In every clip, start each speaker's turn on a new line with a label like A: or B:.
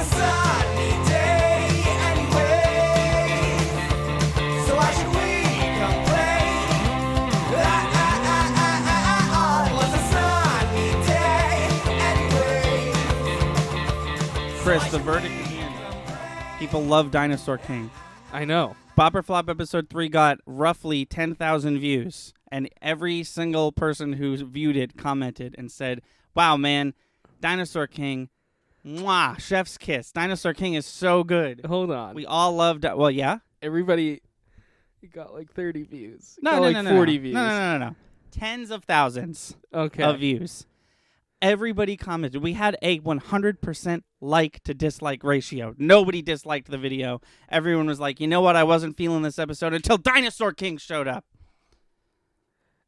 A: sunny day anyway. So why should we complain? It was a sunny day anyway.
B: Chris, the verdict is in. People love Dinosaur King.
C: I know.
B: Bop or Flop episode 3 got roughly 10,000 views, and every single person who viewed it commented and said, wow, man, Dinosaur King, mwah, chef's kiss. Dinosaur King is so good.
C: Hold on.
B: We all loved it. Well, yeah?
C: Everybody got like 30 views.
B: No,
C: got
B: no,
C: like
B: no,
C: 40
B: no.
C: views.
B: No. Tens of thousands
C: Okay.
B: of views. Everybody commented. We had a 100% like to dislike ratio. Nobody disliked the video. Everyone was like, you know what? I wasn't feeling this episode until Dinosaur King showed up.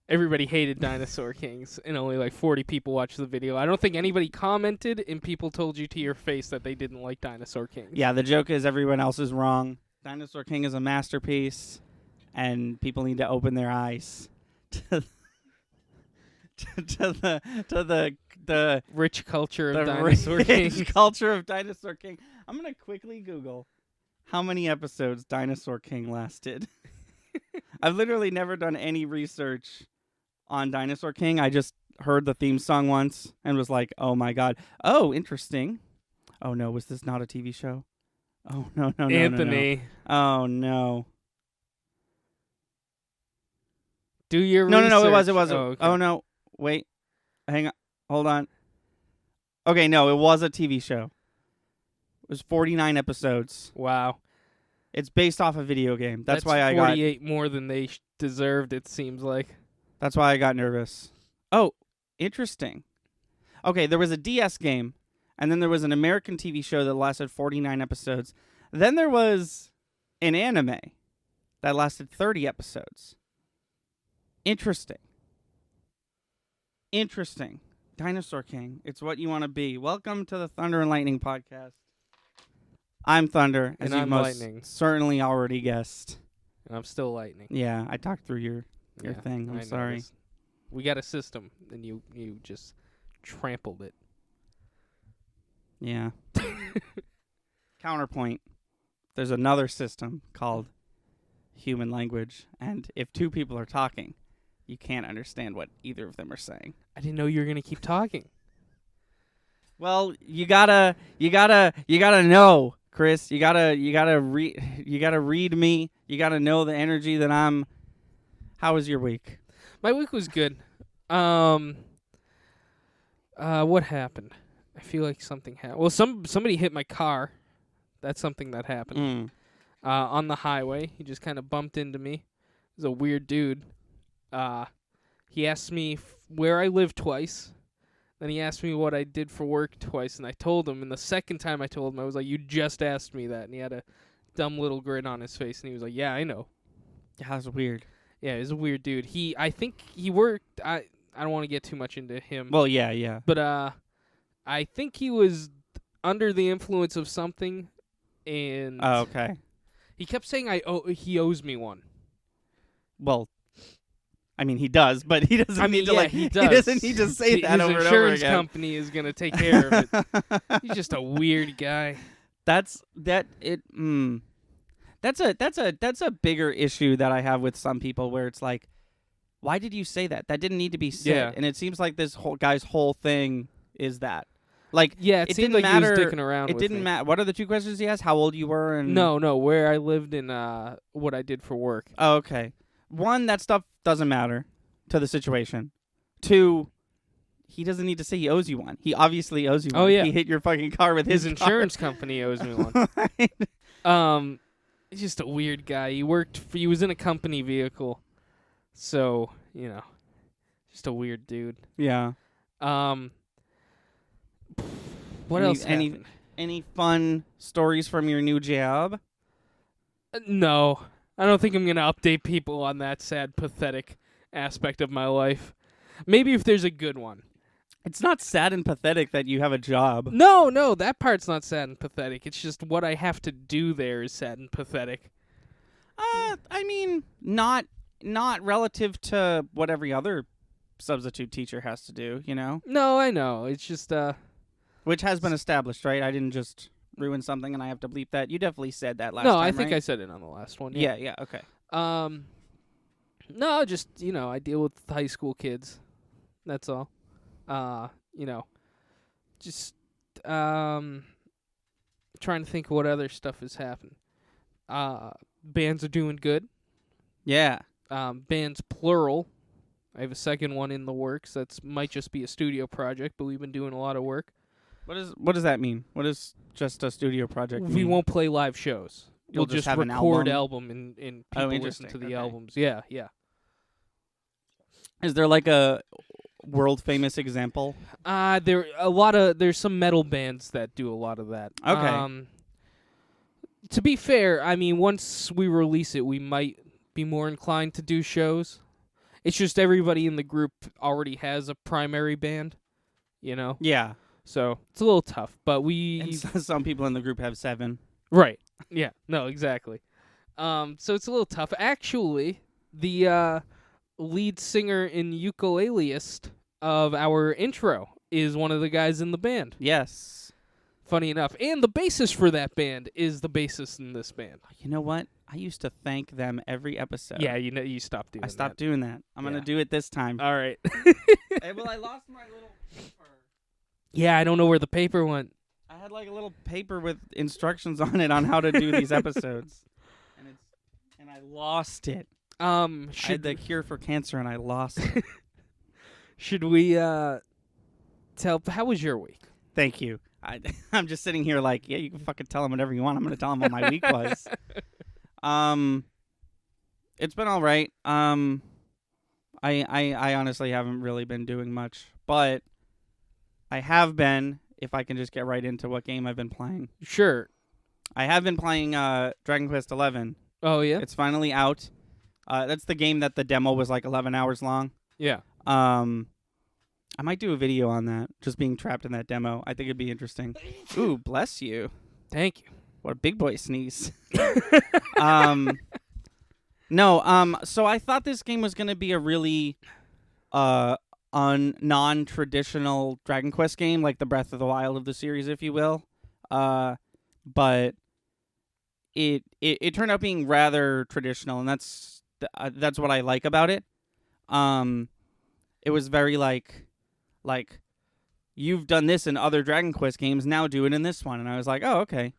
C: Everybody hated Dinosaur Kings, and only like 40 people watched the video. I don't think anybody commented, and people told you to your face that they didn't like Dinosaur Kings.
B: Yeah, the joke is everyone else is wrong. Dinosaur King is a masterpiece, and people need to open their eyes to the
C: Rich culture of
B: the
C: Dinosaur
B: rich
C: Kings.
B: culture of Dinosaur King. I'm gonna quickly Google how many episodes Dinosaur King lasted. I've literally never done any research on Dinosaur King. I just heard the theme song once and was like, oh my god. Oh, interesting. Oh no, was this not a TV show? Oh no.
C: Anthony,
B: Oh no.
C: do your
B: No,
C: research.
B: it was.
C: Oh, okay.
B: Oh no. Wait. Hang on. Hold on. Okay, no, it was a TV show. It was 49 episodes.
C: Wow.
B: It's based off a video game. That's why I
C: 48 more than they deserved, it seems like.
B: That's why I got nervous. Oh, interesting. Okay, there was a DS game, and then there was an American TV show that lasted 49 episodes. Then there was an anime that lasted 30 episodes. Interesting. Dinosaur King. It's what you want to be. Welcome to the Thunder and Lightning podcast. I'm Thunder, as
C: And
B: you
C: I'm
B: most
C: Lightning.
B: certainly already guessed.
C: And I'm still lightning.
B: Yeah, I talked through your
C: Yeah,
B: thing. I'm
C: I
B: sorry.
C: noticed. We got a system, and you just trampled it.
B: Yeah. Counterpoint. There's another system called human language, and if two people are talking, you can't understand what either of them are saying.
C: I didn't know you were gonna keep talking.
B: Well, you gotta know, Chris. You gotta read me. You gotta know the energy that I'm. How was your week?
C: My week was good. What happened? I feel like something happened. Well, somebody hit my car. That's something that happened. On the highway. He just kind of bumped into me. He's a weird dude. He asked me where I live twice. Then he asked me what I did for work twice, and I told him. And the second time I told him, I was like, you just asked me that. And he had a dumb little grin on his face, and he was like, yeah, I know.
B: Yeah, that's weird.
C: Yeah, he's a weird dude. I think he worked. I don't want to get too much into him.
B: Well, yeah.
C: But I think he was under the influence of something, and
B: Oh, okay.
C: he kept saying he owes me one.
B: Well, I mean, he does, but he doesn't need to
C: he
B: He
C: does.
B: doesn't need to say that
C: his
B: over and over
C: insurance
B: again.
C: company is gonna take care of it. He's just a weird guy.
B: That's a bigger issue that I have with some people where it's like, why did you say that? That didn't need to be said.
C: Yeah.
B: And it seems like this whole guy's whole thing is that. Like,
C: Yeah, it seemed
B: didn't
C: like
B: matter.
C: he was dicking around.
B: It
C: with
B: didn't
C: me.
B: matter. What are the two questions he asked? How old you were and
C: No, where I lived and what I did for work.
B: Oh, okay. One, that stuff doesn't matter to the situation. Two, he doesn't need to say he owes you one. He obviously owes you one.
C: Oh, yeah.
B: He hit your fucking car with
C: His
B: car.
C: insurance company owes me one.
B: Right?
C: He's just a weird guy. He was in a company vehicle, so just a weird dude.
B: Yeah.
C: What else happened?
B: Any fun stories from your new job?
C: No, I don't think I'm gonna update people on that sad, pathetic aspect of my life. Maybe if there's a good one.
B: It's not sad and pathetic that you have a job.
C: No, that part's not sad and pathetic. It's just what I have to do there is sad and pathetic.
B: I mean, not relative to what every other substitute teacher has to do, you know?
C: No, I know. It's just
B: Which has been established, right? I didn't just ruin something and I have to bleep that. You definitely said that last
C: No,
B: time,
C: I think
B: right?
C: I said it on the last one.
B: Yeah, okay.
C: No, just I deal with high school kids. That's all. Just trying to think of what other stuff has happened. Bands are doing good.
B: Yeah.
C: Bands plural. I have a second one in the works. That's might just be a studio project, but we've been doing a lot of work.
B: What does that mean? What is just a studio project
C: We
B: mean?
C: won't play live shows.
B: You'll
C: We'll just
B: have an
C: record
B: album?
C: and
B: Oh,
C: people listen to
B: interesting.
C: the
B: Okay.
C: albums. Yeah.
B: Is there like a world famous example?
C: There's some metal bands that do a lot of that.
B: Okay.
C: To be fair, I mean, once we release it, we might be more inclined to do shows. It's just everybody in the group already has a primary band,
B: Yeah.
C: so it's a little tough. But
B: And some people in the group have 7.
C: right, yeah, no, exactly. So it's a little tough. Actually, the lead singer and ukuleleist of our intro is one of the guys in the band.
B: Yes.
C: Funny enough. And the bassist for that band is the bassist in this band.
B: You know what? I used to thank them every episode.
C: Yeah, you stopped doing
B: I stopped
C: that.
B: doing that. I'm
C: Yeah.
B: gonna do it this time.
C: All right.
B: Hey, well, I lost my little paper.
C: Yeah, I don't know where the paper went.
B: I had like a little paper with instructions on it on how to do these episodes, and I lost it. I had the cure for cancer, and I lost it.
C: Should we tell? How was your week?
B: Thank you. I'm just sitting here like, yeah, you can fucking tell them whatever you want. I'm gonna tell them what my week was. It's been all right. I honestly haven't really been doing much, but I have been. If I can just get right into what game I've been playing,
C: Sure.
B: I have been playing Dragon Quest XI.
C: Oh yeah.
B: It's finally out. That's the game that the demo was like 11 hours long.
C: Yeah.
B: I might do a video on that, just being trapped in that demo. I think it'd be interesting. Ooh, bless you.
C: Thank you.
B: What a big boy sneeze. So I thought this game was going to be a really non-traditional Dragon Quest game, like the Breath of the Wild of the series, if you will. But it turned out being rather traditional, and that's what I like about it. It was very like you've done this in other Dragon Quest games, now do it in this one. And I was like, oh, okay.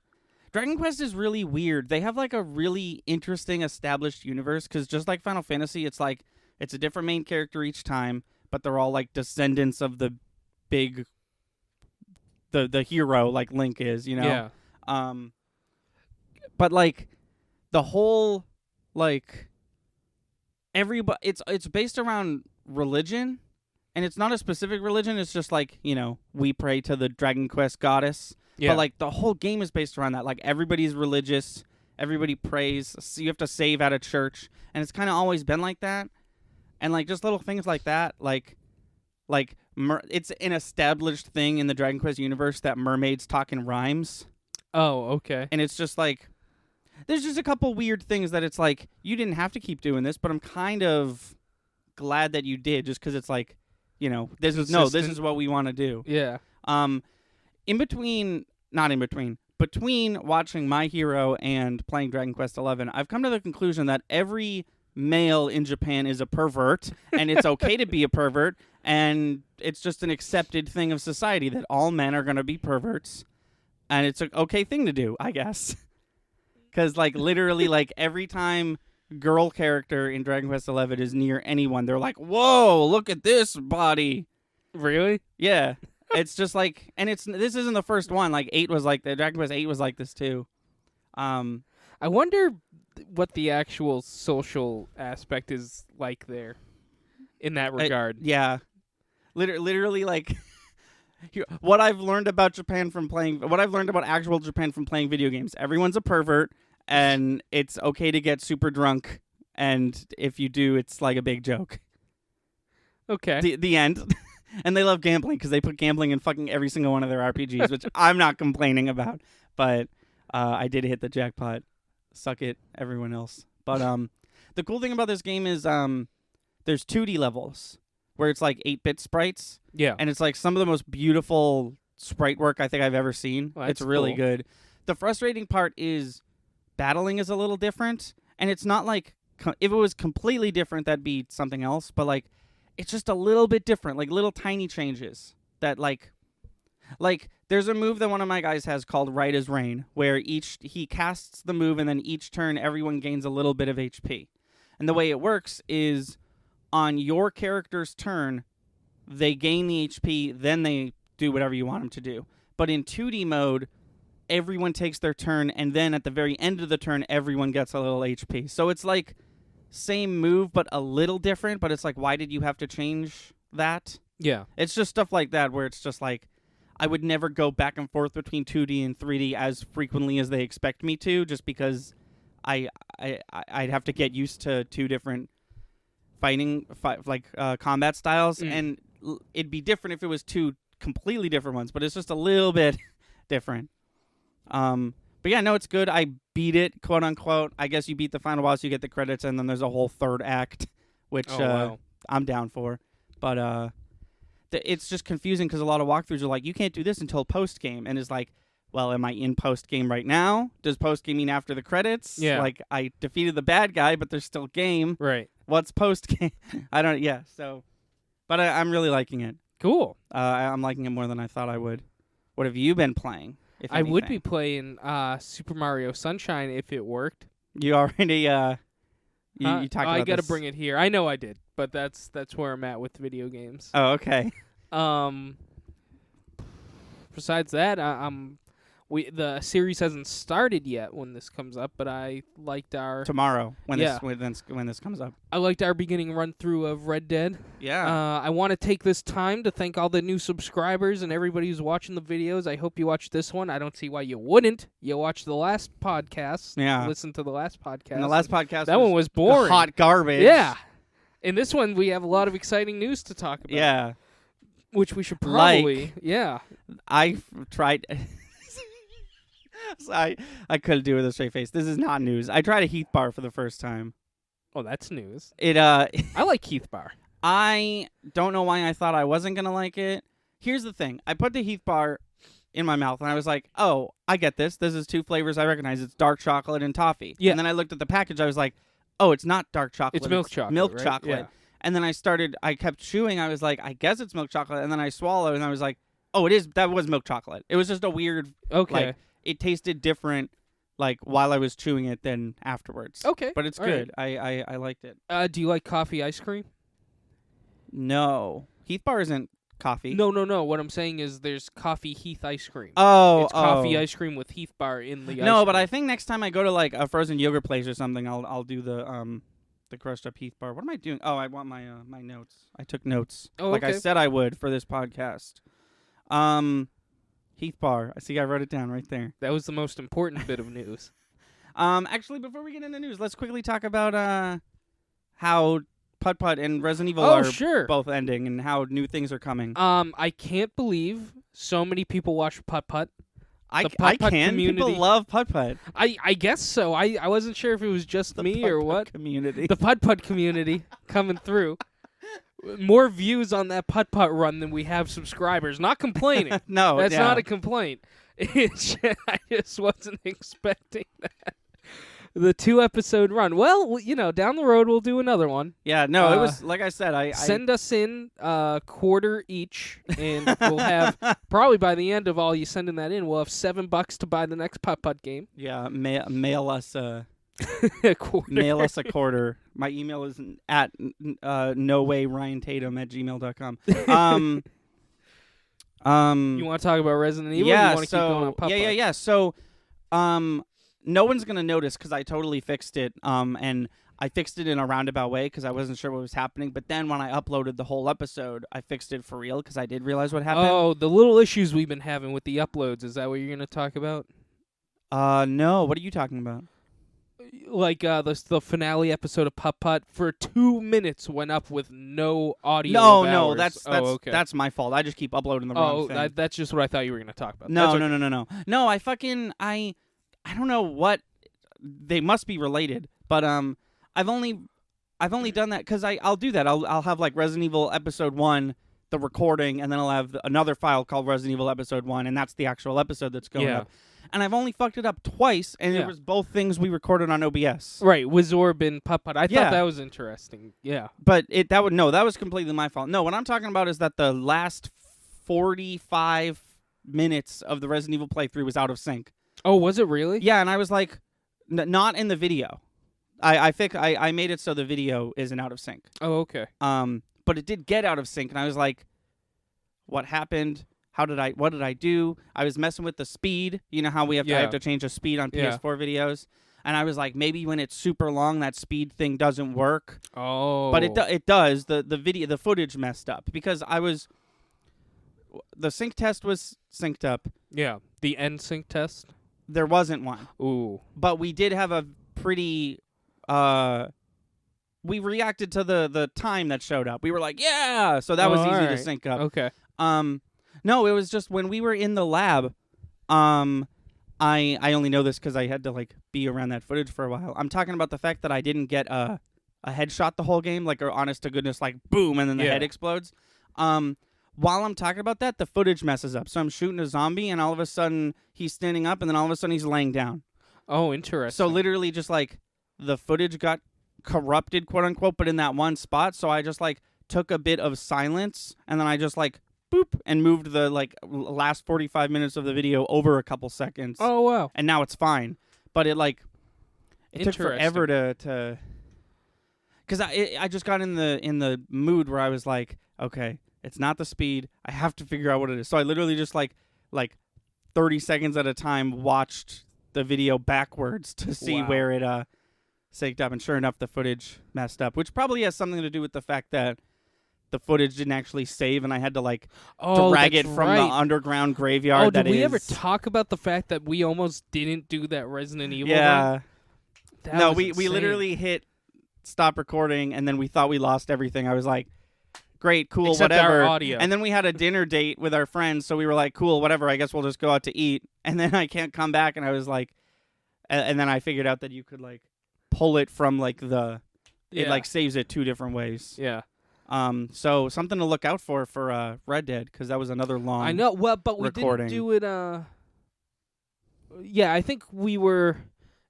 B: Dragon Quest is really weird. They have like a really interesting established universe, because just like Final Fantasy, it's like it's a different main character each time, but they're all like descendants of the big the hero, like Link is,
C: Yeah.
B: But like the whole like everybody, it's based around religion. And it's not a specific religion. It's just like, we pray to the Dragon Quest goddess.
C: Yeah.
B: But like the whole game is based around that. Like everybody's religious. Everybody prays. So you have to save at a church. And it's kind of always been like that. And like just little things like that. Like it's an established thing in the Dragon Quest universe that mermaids talk in rhymes.
C: Oh, okay.
B: And it's just like, there's just a couple weird things that it's like, you didn't have to keep doing this, but I'm kind of glad that you did, just because it's like, this is what we want to do.
C: Yeah.
B: Between watching My Hero and playing Dragon Quest XI, I've come to the conclusion that every male in Japan is a pervert, and it's okay to be a pervert, and it's just an accepted thing of society that all men are going to be perverts, and it's an okay thing to do, I guess. Because, like, literally, like, every time girl character in Dragon Quest XI is near anyone, they're like, whoa, look at this body.
C: Really?
B: Yeah. It's just like, and this isn't the first one. Like, Dragon Quest 8 was like this too.
C: I wonder what the actual social aspect is like there in that regard.
B: Yeah. Literally, like, what I've learned about actual Japan from playing video games, everyone's a pervert, and it's okay to get super drunk, and if you do, it's like a big joke.
C: Okay.
B: The end. And they love gambling, because they put gambling in fucking every single one of their RPGs, which I'm not complaining about, but I did hit the jackpot. Suck it, everyone else. But the cool thing about this game is there's 2D levels, where it's like 8-bit sprites,
C: Yeah.
B: and it's like some of the most beautiful sprite work I think I've ever seen.
C: Well, that's
B: it's really
C: cool.
B: good. The frustrating part is battling is a little different, and it's not like if it was completely different, that'd be something else. But like, it's just a little bit different, like little tiny changes that like there's a move that one of my guys has called Right as Rain, where he casts the move, and then each turn everyone gains a little bit of HP. And the way it works is on your character's turn, they gain the HP, then they do whatever you want them to do. But in 2D mode, everyone takes their turn, and then at the very end of the turn, everyone gets a little HP. So it's like same move, but a little different. But it's like, why did you have to change that?
C: Yeah.
B: It's just stuff like that where it's just like, I would never go back and forth between 2D and 3D as frequently as they expect me to, just because I'd have to get used to two different combat styles, and it'd be different if it was two completely different ones, but it's just a little bit different. But yeah, no, it's good. I beat it, quote unquote. I guess you beat the final boss, you get the credits, and then there's a whole third act, which I'm down for. But it's just confusing because a lot of walkthroughs are like, you can't do this until post game, and it's like, well, am I in post game right now? Does post game mean after the credits?
C: Yeah.
B: Like, I defeated the bad guy, but there's still game.
C: Right.
B: What's post game? I don't. Yeah. So, but I'm really liking it.
C: Cool.
B: I'm liking it more than I thought I would. What have you been playing? If
C: I would
B: anything?
C: be playing Super Mario Sunshine if it worked.
B: You already you talked about
C: I gotta
B: this.
C: bring it here. I know I did, but that's where I'm at with video games.
B: Oh, okay.
C: Besides that, the series hasn't started yet when this comes up, but I liked our
B: Tomorrow when
C: Yeah.
B: this comes up.
C: I liked our beginning run through of Red Dead.
B: Yeah.
C: I want to take this time to thank all the new subscribers and everybody who's watching the videos. I hope you watched this one. I don't see why you wouldn't. You watched the last podcast.
B: Yeah.
C: Listen to the last podcast.
B: and the last podcast.
C: that one was boring.
B: hot garbage.
C: Yeah. In this one, we have a lot of exciting news to talk about.
B: Yeah.
C: Which we should
B: Like-
C: probably. Yeah.
B: I tried. So I couldn't do it with a straight face. This is not news. I tried a Heath bar for the first time.
C: Oh, that's news.
B: It
C: I like Keith Bar.
B: I don't know why I thought I wasn't gonna like it. Here's the thing: I put the Heath bar in my mouth, and I was like, "Oh, I get this. This is two flavors I recognize. It's dark chocolate and toffee."
C: Yeah.
B: And then I looked at the package. I was like, "Oh, it's not dark chocolate.
C: It's milk chocolate,
B: Milk
C: right?
B: chocolate."
C: Yeah.
B: And then I kept chewing. I was like, "I guess it's milk chocolate." And then I swallowed, and I was like, "Oh, it is. That was milk chocolate." It was just a weird.
C: Okay.
B: Like, it tasted different, like while I was chewing it than afterwards.
C: Okay.
B: But it's
C: All
B: good. I liked it.
C: Do you like coffee ice cream?
B: No, Heath bar isn't coffee.
C: No. What I'm saying is there's coffee Heath ice cream.
B: Oh,
C: It's coffee ice cream with Heath Bar in the
B: No,
C: ice
B: but
C: cream.
B: I think next time I go to like a frozen yogurt place or something, I'll do the crushed up Heath bar. What am I doing? Oh, I want my my notes. I took notes
C: Oh,
B: like I
C: okay.
B: said I would for this podcast. Heath bar. I see. I wrote it down right there.
C: That was the most important bit of news.
B: Actually, before we get into news, let's quickly talk about how Putt Putt and Resident Evil
C: Oh,
B: are
C: sure.
B: both ending and how new things are coming.
C: I can't believe so many people watch Putt Putt.
B: I
C: Putt Putt
B: can.
C: community-
B: People love Putt Putt.
C: I guess so. I wasn't sure if it was just
B: The
C: me
B: Putt
C: or
B: Putt
C: what.
B: community.
C: The Putt Putt community coming through. More views on that Putt Putt run than we have subscribers. Not complaining.
B: No,
C: That's
B: yeah.
C: not a complaint. It's just, I just wasn't expecting that. The 2-episode run. Well, down the road we'll do another one.
B: Yeah, no, it was like I said. I
C: Send us in a quarter each, and we'll have probably by the end of all you sending that in, we'll have $7 to buy the next Putt Putt game.
B: yeah mail us a
C: A quarter.
B: mail us a quarter. My email is at nowayRyanTatum@gmail.com.
C: You want to talk about Resident Evil? Or
B: yeah,
C: you want to keep going on Putt Putt?
B: yeah. So, no one's gonna notice because I totally fixed it. And I fixed it in a roundabout way because I wasn't sure what was happening. But then when I uploaded the whole episode, I fixed it for real because I did realize what happened.
C: Oh, the little issues we've been having with the uploads. Is that what you're going to talk about?
B: No. What are you talking about?
C: Like the finale episode of Putt Putt for 2 minutes went up with no audio.
B: No,
C: of
B: no,
C: ours.
B: that's my fault. I just keep uploading the wrong thing.
C: That's just what I thought you were going to talk about.
B: No,
C: That's
B: no. No, I don't know what they must be related, but I've only done that because I'll do that. I'll have like Resident Evil Episode 1, the recording, and then I'll have another file called Resident Evil Episode 1, and that's the actual episode that's going
C: Yeah.
B: up. and I've only fucked it up twice, and
C: Yeah.
B: it was both things we recorded on OBS.
C: Right, Wizorb and Putt-Putt. I
B: Yeah.
C: thought that was interesting. Yeah.
B: But that was completely my fault. No, what I'm talking about is that the last 45 minutes of the Resident Evil playthrough was out of sync.
C: Oh, was it really?
B: Yeah, and I was like, not in the video. I made it so the video isn't out of sync.
C: Oh, okay.
B: But it did get out of sync, and I was like, what happened? What did I do? I was messing with the speed. You know how I
C: Yeah.
B: have to change the speed on
C: Yeah.
B: PS4 videos? And I was like, maybe when it's super long, that speed thing doesn't work.
C: Oh.
B: But it does. The footage messed up because the sync test was synced up.
C: Yeah. The NSYNC test.
B: There wasn't one.
C: Ooh.
B: But we did have a pretty we reacted to the time that showed up. We were like, yeah, so that was
C: Oh,
B: easy to
C: alright.
B: sync up.
C: Okay.
B: No, it was just when we were in the lab, I only know this because I had to like be around that footage for a while. I'm talking about the fact that I didn't get a headshot the whole game, like, or honest to goodness, like boom, and then the
C: Yeah.
B: head explodes. While I'm talking about that, the footage messes up. So I'm shooting a zombie, and all of a sudden he's standing up, and then all of a sudden he's laying down.
C: Oh, interesting.
B: So literally, just like the footage got corrupted, quote unquote, but in that one spot. So I just like took a bit of silence, and then I just like boop and moved the like last 45 minutes of the video over a couple seconds.
C: Oh, wow.
B: And now it's fine. But it took forever
C: Interesting.
B: to because I just got in the mood where I was like, okay, it's not the speed. I have to figure out what it is. So I literally just like 30 seconds at a time watched the video backwards to see
C: Wow.
B: where it synced up, and sure enough, the footage messed up, which probably has something to do with the fact that the footage didn't actually save, and I had to drag it
C: that's
B: from the
C: right.
B: underground graveyard.
C: Oh, did
B: that
C: we
B: is-
C: ever talk about the fact that we almost didn't do that Resident Evil?
B: Yeah.
C: run? That
B: No,
C: was
B: we
C: insane.
B: literally hit stop recording, and then we thought we lost everything. I was like, great, cool,
C: Except our
B: whatever.
C: audio.
B: And then we had a dinner date with our friends, so we were like, cool, whatever. I guess we'll just go out to eat. And then I can't come back, and I was like, and then I figured out that you could pull it from it
C: Yeah.
B: saves it two different ways.
C: Yeah.
B: So something to look out for Red Dead, because that was another long.
C: I know. Well, but we
B: recording.
C: didn't do it. Yeah, I think we were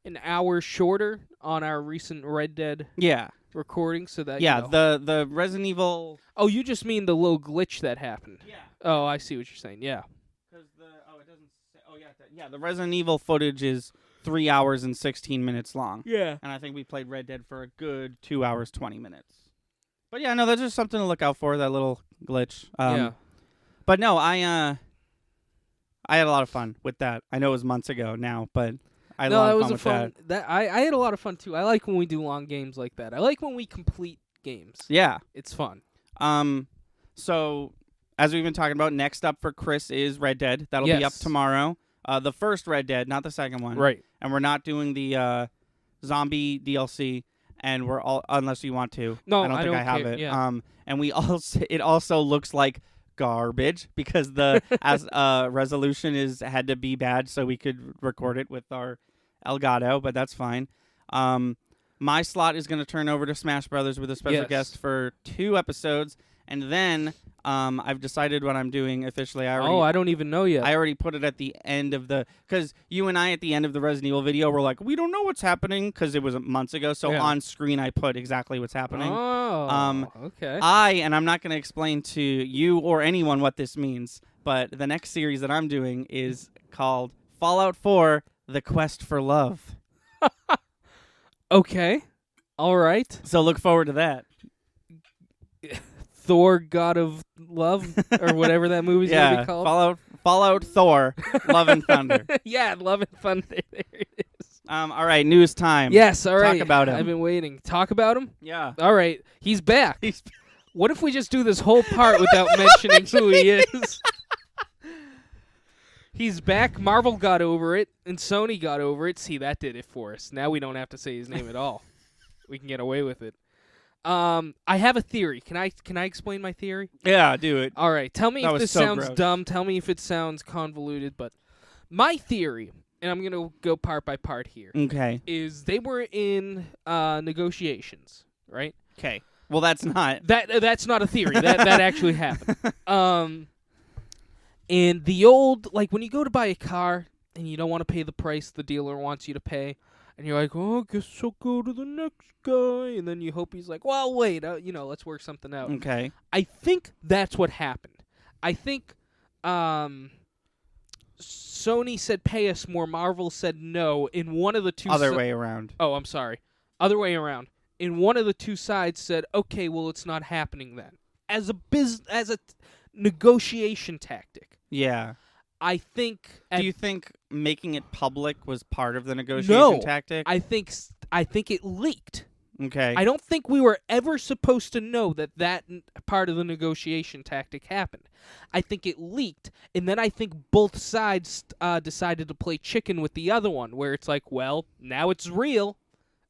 C: an hour shorter on our recent Red Dead
B: Yeah,
C: recording, so that
B: yeah.
C: you know.
B: The Resident Evil.
C: Oh, you just mean the little glitch that happened?
B: Yeah.
C: Oh, I see what you're saying. Yeah.
B: Because it doesn't say. Oh yeah, the Resident Evil footage is 3 hours and 16 minutes long.
C: Yeah.
B: And I think we played Red Dead for a good 2 hours 20 minutes. But yeah, no, that's just something to look out for, that little glitch.
C: Yeah.
B: But no, I had a lot of fun with that. I know it was months ago now, but I had a lot of fun with that.
C: That I had a lot of fun too. I like when we do long games like that. I like when we complete games.
B: Yeah.
C: It's fun.
B: So as we've been talking about, next up for Chris is Red Dead. That'll be up
C: Yes.
B: tomorrow. The first Red Dead, not the second one.
C: Right.
B: And we're not doing the zombie DLC, and we're all unless you want to.
C: No,
B: I don't
C: I
B: think I
C: don't
B: have
C: care,
B: it.
C: yeah.
B: And we also it also looks like garbage because the resolution had to be bad so we could record it with our Elgato, but that's fine. My slot is going to turn over to Smash Brothers with a special
C: Yes.
B: guest for 2 episodes, and then I've decided what I'm doing officially.
C: I don't even know yet.
B: I already put it at the end of because you and I at the end of the Resident Evil video were like, we don't know what's happening because it was months ago. So
C: Yeah.
B: on screen I put exactly what's happening.
C: Oh. Okay.
B: And I'm not going to explain to you or anyone what this means, but the next series that I'm doing is called Fallout 4: The Quest for Love.
C: Okay. All right.
B: So look forward to that.
C: Thor, God of Love, or whatever that movie's gonna
B: Yeah,
C: be called.
B: Fallout Thor, Love and Thunder.
C: Yeah, Love and Thunder. There it is.
B: All right, news time.
C: Yes. All right.
B: Talk about him.
C: I've been waiting. Talk about him.
B: Yeah.
C: All right. He's back.
B: He's-
C: What if we just do this whole part without mentioning who he is? He's back. Marvel got over it, and Sony got over it. See, that did it for us. Now we don't have to say his name at all. We can get away with it. I have a theory. Can I explain my theory?
B: Yeah, do it.
C: All right. Tell me
B: That
C: if
B: was
C: this
B: so
C: sounds
B: gross.
C: dumb. Tell me if it sounds convoluted. But my theory, and I'm gonna go part by part here,
B: Okay.
C: is they were in negotiations, right?
B: Okay. Well, that's not.
C: That's not a theory. That actually happened. And the old, like when you go to buy a car and you don't want to pay the price the dealer wants you to pay, and you're like, oh, I guess I'll go to the next guy, and then you hope he's like, well, wait, let's work something out.
B: Okay.
C: I think that's what happened. I think Sony said pay us more, Marvel said no. In one of the two
B: Other way around.
C: Oh, I'm sorry. Other way around. In one of the two sides said, okay, well, it's not happening then. As a negotiation tactic.
B: Yeah.
C: I think.
B: Do you think making it public was part of the negotiation tactic?
C: I think it leaked.
B: Okay.
C: I don't think we were ever supposed to know that part of the negotiation tactic happened. I think it leaked, and then I think both sides decided to play chicken with the other one, where it's like, well, now it's real.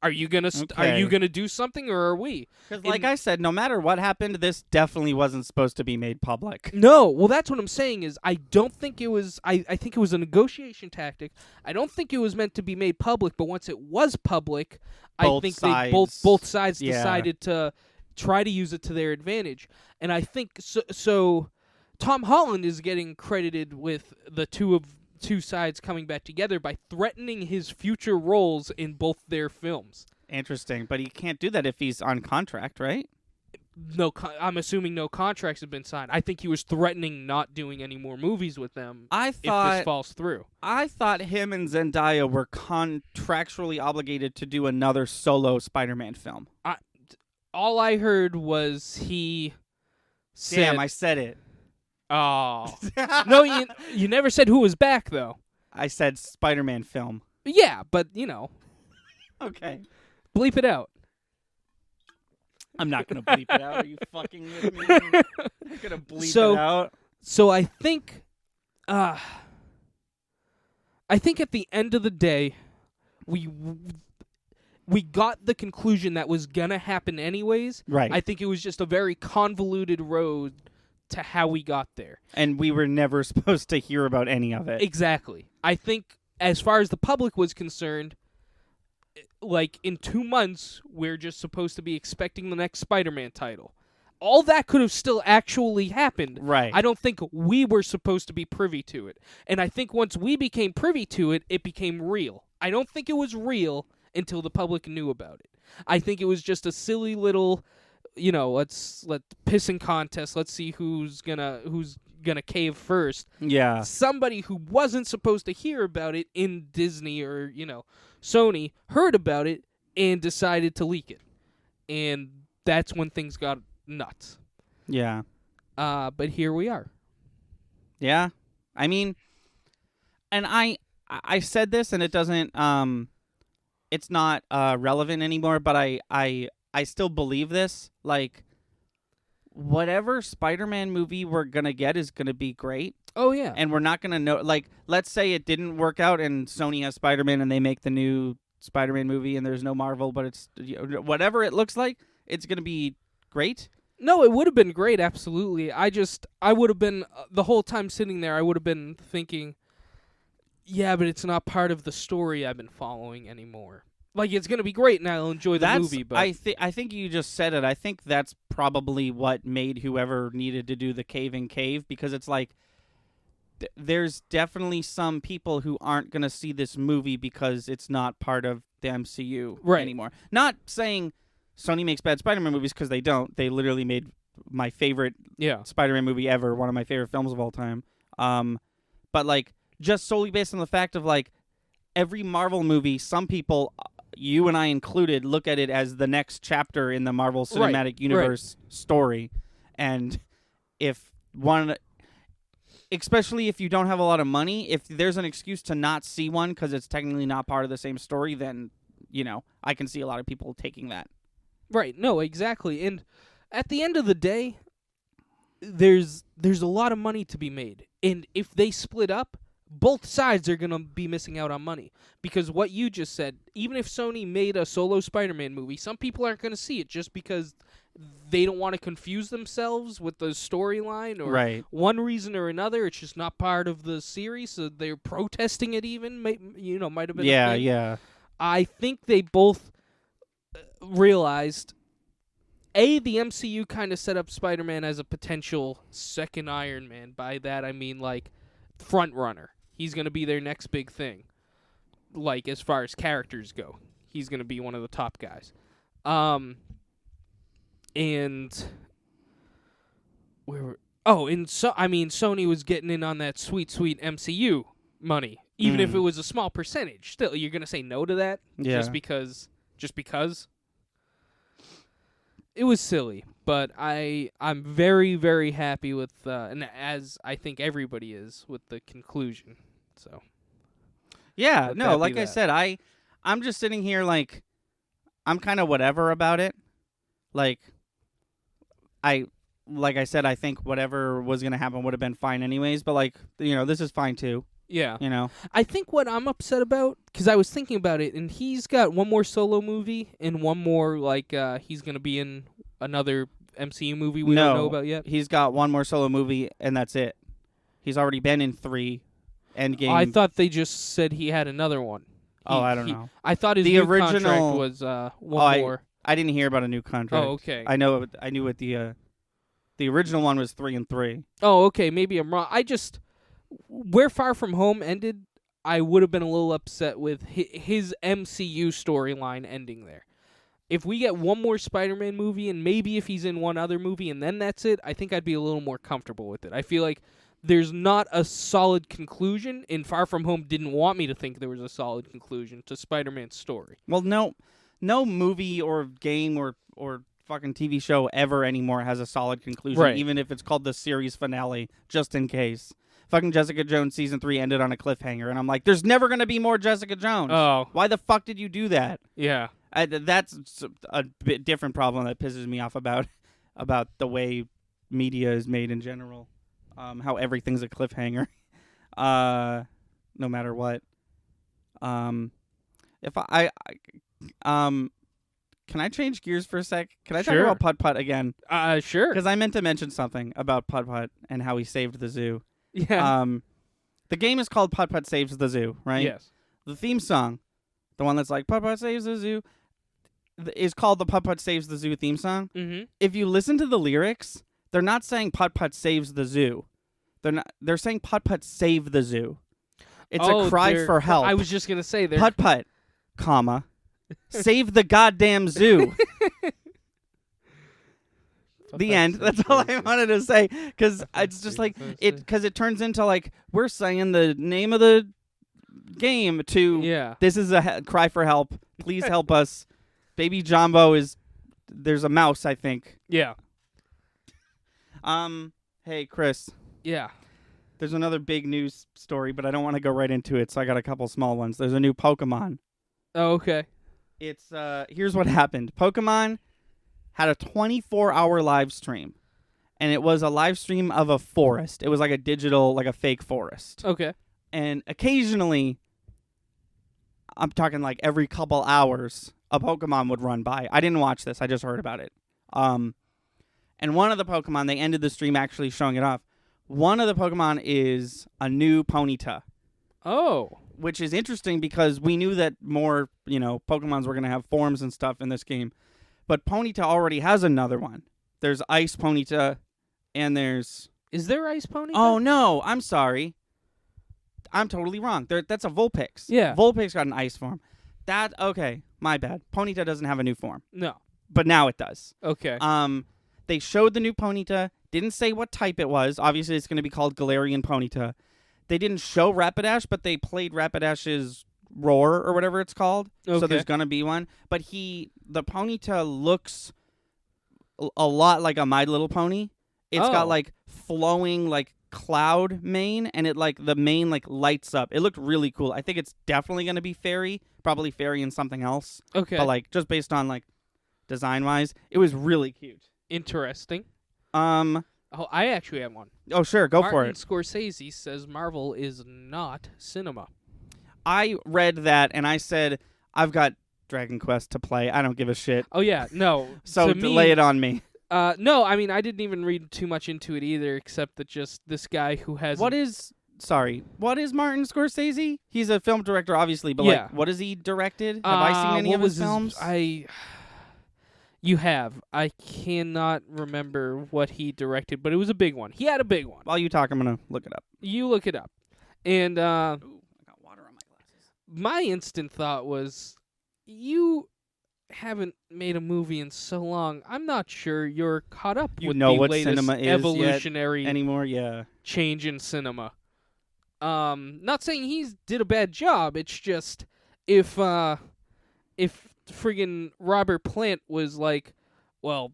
C: Are you gonna do something, or are we?
B: Because, like I said, no matter what happened, this definitely wasn't supposed to be made public.
C: No, well, that's what I'm saying is I don't think it was. I think it was a negotiation tactic. I don't think it was meant to be made public. But once it was public, I think both sides decided to try to use it to their advantage. And I think so. Tom Holland is getting credited with the two sides coming back together by threatening his future roles in both their films.
B: Interesting, but he can't do that if he's on contract, right?
C: No, I'm assuming no contracts have been signed. I think he was threatening not doing any more movies with them if this falls through.
B: I thought him and Zendaya were contractually obligated to do another solo Spider-Man film.
C: All I heard was he said...
B: Damn, I said it.
C: Oh. No, you never said who was back, though.
B: I said Spider-Man film.
C: Yeah, but,
B: Okay.
C: Bleep it out.
B: I'm not going to bleep it out. Are you fucking with me? I'm not going to bleep it out.
C: So I think at the end of the day, we got the conclusion that was going to happen anyways.
B: Right.
C: I think it was just a very convoluted road to how we got there.
B: And we were never supposed to hear about any of it.
C: Exactly. I think as far as the public was concerned, like in 2 months, we're just supposed to be expecting the next Spider-Man title. All that could have still actually happened.
B: Right.
C: I don't think we were supposed to be privy to it. And I think once we became privy to it, it became real. I don't think it was real until the public knew about it. I think it was just a silly little... let's pissing contest. Let's see who's gonna cave first.
B: Yeah.
C: Somebody who wasn't supposed to hear about it in Disney or Sony heard about it and decided to leak it, and that's when things got nuts.
B: Yeah.
C: But here we are.
B: Yeah. I mean, and I said this, and it doesn't. It's not relevant anymore. But I still believe this. Like, whatever Spider-Man movie we're going to get is going to be great.
C: Oh, yeah.
B: And we're not going to know... Like, let's say it didn't work out and Sony has Spider-Man and they make the new Spider-Man movie and there's no Marvel, but it's... whatever it looks like, it's going to be great.
C: No, it would have been great, absolutely. I would have been... the whole time sitting there, I would have been thinking, yeah, but it's not part of the story I've been following anymore. Like, it's going to be great, and I'll enjoy the movie, but...
B: I think you just said it. I think that's probably what made whoever needed to do the cave, because it's like, there's definitely some people who aren't going to see this movie because it's not part of the MCU anymore. Not saying Sony makes bad Spider-Man movies, because they don't. They literally made my favorite Spider-Man movie ever, one of my favorite films of all time. But, like, just solely based on the fact of, like, every Marvel movie, some people... you and I included, look at it as the next chapter in the Marvel Cinematic Universe story. And especially if you don't have a lot of money, if there's an excuse to not see one because it's technically not part of the same story, then, I can see a lot of people taking that.
C: Right. No, exactly. And at the end of the day, there's a lot of money to be made. And if they split up, both sides are going to be missing out on money. Because what you just said, even if Sony made a solo Spider-Man movie, some people aren't going to see it just because they don't want to confuse themselves with the storyline or one reason or another. It's just not part of the series, so they're protesting it even, might have been a thing.
B: Yeah.
C: I think they both realized, the MCU kind of set up Spider-Man as a potential second Iron Man. By that, I mean, like, front runner. He's going to be their next big thing. Like, as far as characters go, he's going to be one of the top guys. And Sony was getting in on that sweet MCU money, even if it was a small percentage. Still, you're going to say no to that just because it was silly. But I'm very, very happy with, and as I think everybody is, with the conclusion. So
B: Yeah,
C: let
B: no,
C: that be
B: like I
C: that.
B: said, I'm just sitting here like I'm kind of whatever about it. Like I said, I think whatever was gonna happen would have been fine anyways. But like this is fine too.
C: Yeah.
B: I
C: think what I'm upset about, because I was thinking about it, and he's got one more solo movie and one more, he's going to be in another MCU movie we don't know about yet.
B: He's got one more solo movie and that's it. He's already been in 3 Endgame.
C: I thought they just said he had another one.
B: I don't know.
C: I thought his
B: The
C: new
B: original-
C: contract was one more.
B: I didn't hear about a new contract.
C: Oh, okay.
B: I knew what the original one was 3 and 3.
C: Oh, okay. Maybe I'm wrong. Where Far From Home ended, I would have been a little upset with his MCU storyline ending there. If we get one more Spider-Man movie, and maybe if he's in one other movie, and then that's it, I think I'd be a little more comfortable with it. I feel like there's not a solid conclusion, and Far From Home didn't want me to think there was a solid conclusion to Spider-Man's story.
B: Well, no movie or game or fucking TV show ever anymore has a solid conclusion,
C: Right.
B: even if it's called the series finale, just in case. Fucking Jessica Jones season 3 ended on a cliffhanger, and I'm like, there's never gonna be more Jessica Jones.
C: Oh,
B: Why the fuck did you do that?
C: yeah.
B: That's a bit different problem that pisses me off about the way media is made in general. How everything's a cliffhanger, no matter what. If can I change gears for a sec? Can I talk
C: Sure.
B: about Putt Putt again?
C: Sure.
B: Because I meant to mention something about Putt Putt and how he saved the zoo.
C: Yeah.
B: The game is called Putt Putt Saves the Zoo, right?
C: Yes.
B: The theme song, the one that's like Putt Putt Saves the Zoo, is called the Putt Putt Saves the Zoo theme song.
C: Mm-hmm.
B: If you listen to the lyrics, they're not saying Putt Putt saves the zoo. They're saying Putt Putt save the zoo. It's a cry for help.
C: I was just gonna say there.
B: Putt Putt, comma, save the goddamn zoo. The end. That's all I wanted to say, because it's just like because it turns into like we're saying the name of the game to
C: Yeah.
B: this is a cry for help. Please help us. Baby Jumbo there's a mouse, I think.
C: Yeah.
B: Hey Chris,
C: Yeah.
B: there's another big news story, but I don't want to go right into it, so I got a couple small ones. There's a new Pokemon.
C: Oh, okay.
B: It's here's what happened. Pokemon had a 24-hour live stream, and it was a live stream of a forest. It was like a digital, like a fake forest.
C: Okay.
B: And occasionally, I'm talking like every couple hours, a Pokemon would run by. I didn't watch this. I just heard about it. And one of the Pokemon, they ended the stream actually showing it off. One of the Pokemon is a new Ponyta,
C: Oh.
B: which is interesting because we knew that more, Pokemons were going to have forms and stuff in this game. But Ponyta already has another one. There's Ice Ponyta, and there's...
C: Is there Ice Pony?
B: Oh, no, I'm sorry. I'm totally wrong. That's a Vulpix.
C: Yeah.
B: Vulpix got an ice form. Okay, my bad. Ponyta doesn't have a new form,
C: No.
B: but now it does.
C: Okay.
B: They showed the new Ponyta, didn't say what type it was. Obviously, it's going to be called Galarian Ponyta. They didn't show Rapidash, but they played Rapidash's roar or whatever it's called. So
C: Okay.
B: there's going to be one. But the Ponyta looks a lot like a My Little Pony. It's got
C: Oh.
B: like flowing like cloud mane, and it like the mane like lights up. It looked really cool. I think it's definitely going to be fairy, probably fairy and something else.
C: Okay.
B: But like just based on like design wise, it was really cute.
C: Interesting.
B: Oh
C: I actually have one.
B: sure, go for
C: Martin
B: it.
C: Scorsese says Marvel is not cinema.
B: I read that and I said I've got Dragon Quest to play. I don't give a shit.
C: Oh yeah, no.
B: So
C: to me,
B: lay it on me.
C: No, I mean I didn't even read too much into it either, except that just this guy who has
B: What is Martin Scorsese? He's a film director, obviously, but
C: Yeah.
B: like, what has he directed? Have I seen any
C: what
B: of his
C: was
B: films?
C: You have. I cannot remember what he directed, but it was a big one. He had a big one.
B: While you talk, I'm gonna look it up.
C: You look it up. And
B: Ooh, I got water on my glasses.
C: my instant thought was, you haven't made a movie in so long. I'm not sure you're caught up
B: You
C: with
B: know
C: the
B: what
C: latest
B: cinema is yet
C: evolutionary
B: Anymore, yeah.
C: change in cinema. Not saying he's did a bad job. It's just if friggin' Robert Plant was like, well,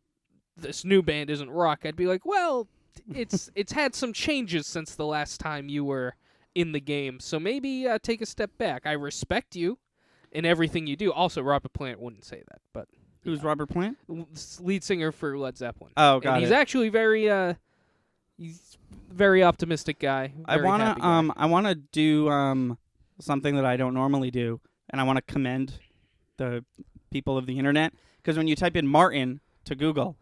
C: this new band isn't rock, I'd be like, well, it's had some changes since the last time you were in the game, so maybe take a step back. I respect you in everything you do. Also, Robert Plant wouldn't say that, but
B: Who's Robert Plant?
C: lead singer for Led Zeppelin.
B: Oh,
C: And
B: got
C: he's
B: it.
C: actually he's very optimistic guy.
B: I
C: very happy guy.
B: I wanna do something that I don't normally do, and I want to commend the people of the internet, because when you type in Martin to Google,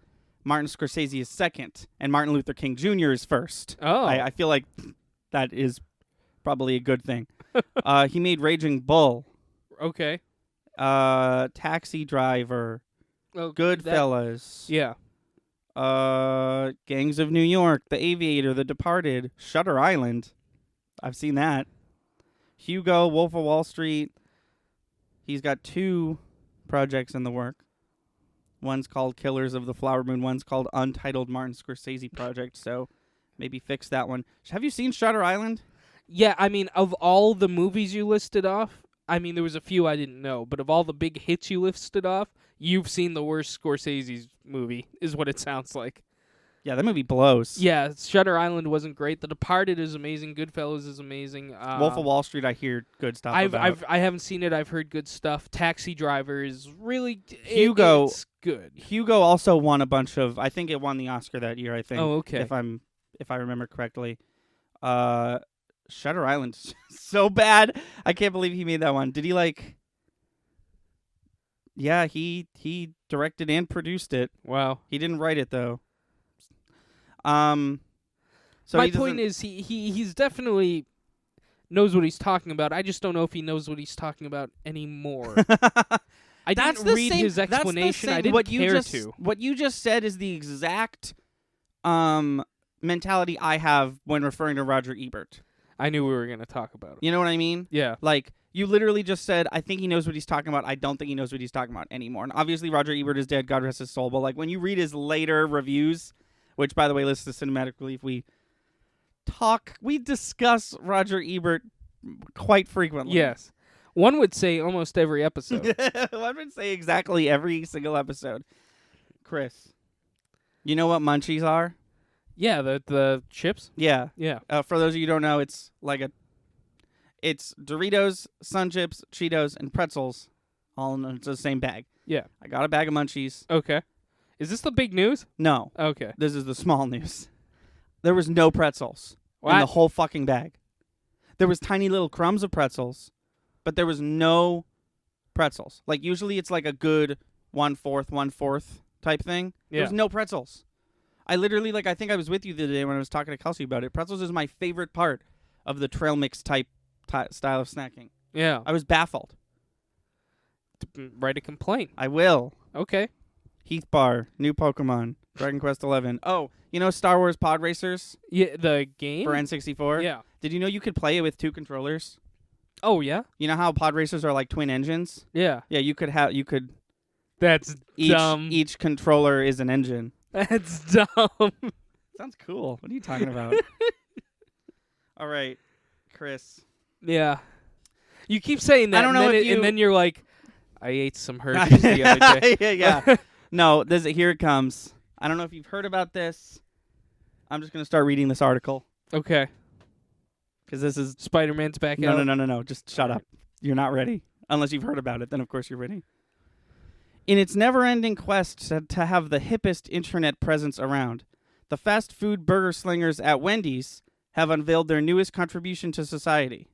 B: Martin Scorsese is second, and Martin Luther King Jr. is first.
C: Oh,
B: I feel like that is probably a good thing. He made Raging Bull,
C: okay.
B: Taxi Driver,
C: Well,
B: Goodfellas,
C: Yeah.
B: Gangs of New York, The Aviator, The Departed, Shutter Island. I've seen that. Hugo, Wolf of Wall Street. He's got 2 projects in the work. One's called Killers of the Flower Moon. One's called Untitled Martin Scorsese Project. So maybe fix that one. Have you seen Shutter Island?
C: Yeah, I mean, of all the movies you listed off, I mean, there was a few I didn't know, but of all the big hits you listed off, you've seen the worst Scorsese's movie, is what it sounds like.
B: Yeah, that movie blows.
C: Yeah, Shutter Island wasn't great. The Departed is amazing. Goodfellas is amazing.
B: Wolf of Wall Street, I hear good stuff about.
C: I haven't seen it. I've heard good stuff. Taxi Driver is really
B: Hugo-
C: It's good.
B: Hugo also won a bunch of. I think it won the Oscar that year. I think.
C: Oh, okay.
B: If I remember correctly. Shutter Island is so bad. I can't believe he made that one. Did he like? Yeah, he directed and produced it.
C: Wow.
B: He didn't write it though. So
C: My
B: he
C: point
B: doesn't-
C: is he's definitely knows what he's talking about. I just don't know if he knows what he's talking about anymore. I
B: That's
C: didn't
B: the
C: read
B: same-
C: his
B: that's the
C: explanation. I
B: same-
C: didn't
B: what you
C: care
B: just,
C: to.
B: What you just said is the exact mentality I have when referring to Roger Ebert.
C: I knew we were going to talk about it.
B: You know what I mean?
C: Yeah.
B: Like, you literally just said, I think he knows what he's talking about. I don't think he knows what he's talking about anymore. And obviously, Roger Ebert is dead. God rest his soul. But, like, when you read his later reviews, which, by the way, listen to Cinematic Relief, we discuss Roger Ebert quite frequently.
C: Yes. One would say almost every episode.
B: I would say exactly every single episode. Chris, you know what munchies are?
C: Yeah, the chips?
B: Yeah.
C: Yeah.
B: For those of you who don't know, it's it's Doritos, Sun Chips, Cheetos, and pretzels, all in the same bag.
C: Yeah.
B: I got a bag of munchies.
C: Okay. Is this the big news?
B: No,
C: Okay.
B: this is the small news. There was no pretzels in
C: What?
B: the whole fucking bag. There was tiny little crumbs of pretzels, but there was no pretzels. Like, usually it's like a good 1/4 type thing. There was
C: Yeah.
B: no pretzels. I literally, like, I think I was with you the other day when I was talking to Kelsey about it. Pretzels is my favorite part of the trail mix type style of snacking.
C: Yeah.
B: I was baffled.
C: Write a complaint.
B: I will.
C: Okay.
B: Heath Bar, new Pokemon, Dragon Quest 11. Oh, you know Star Wars Pod Racers
C: Yeah, the game?
B: for N64?
C: Yeah.
B: Did you know you could play it with 2 controllers?
C: Oh, yeah?
B: You know how Pod Racers are like twin engines?
C: Yeah.
B: Yeah, you could
C: That's dumb.
B: each controller is an engine.
C: That's dumb.
B: Sounds cool. What are you talking about? All right, Chris.
C: Yeah. You keep saying that,
B: I don't know if you-
C: and then you're like, I ate some Hershey's the other day.
B: yeah. No, here it comes. I don't know if you've heard about this. I'm just going to start reading this article
C: Okay.
B: because this is
C: Spider-Man's back out.
B: No. Just shut up. You're not ready. Unless you've heard about it, then of course you're ready. In its never-ending quest to have the hippest internet presence around, the fast food burger slingers at Wendy's have unveiled their newest contribution to society.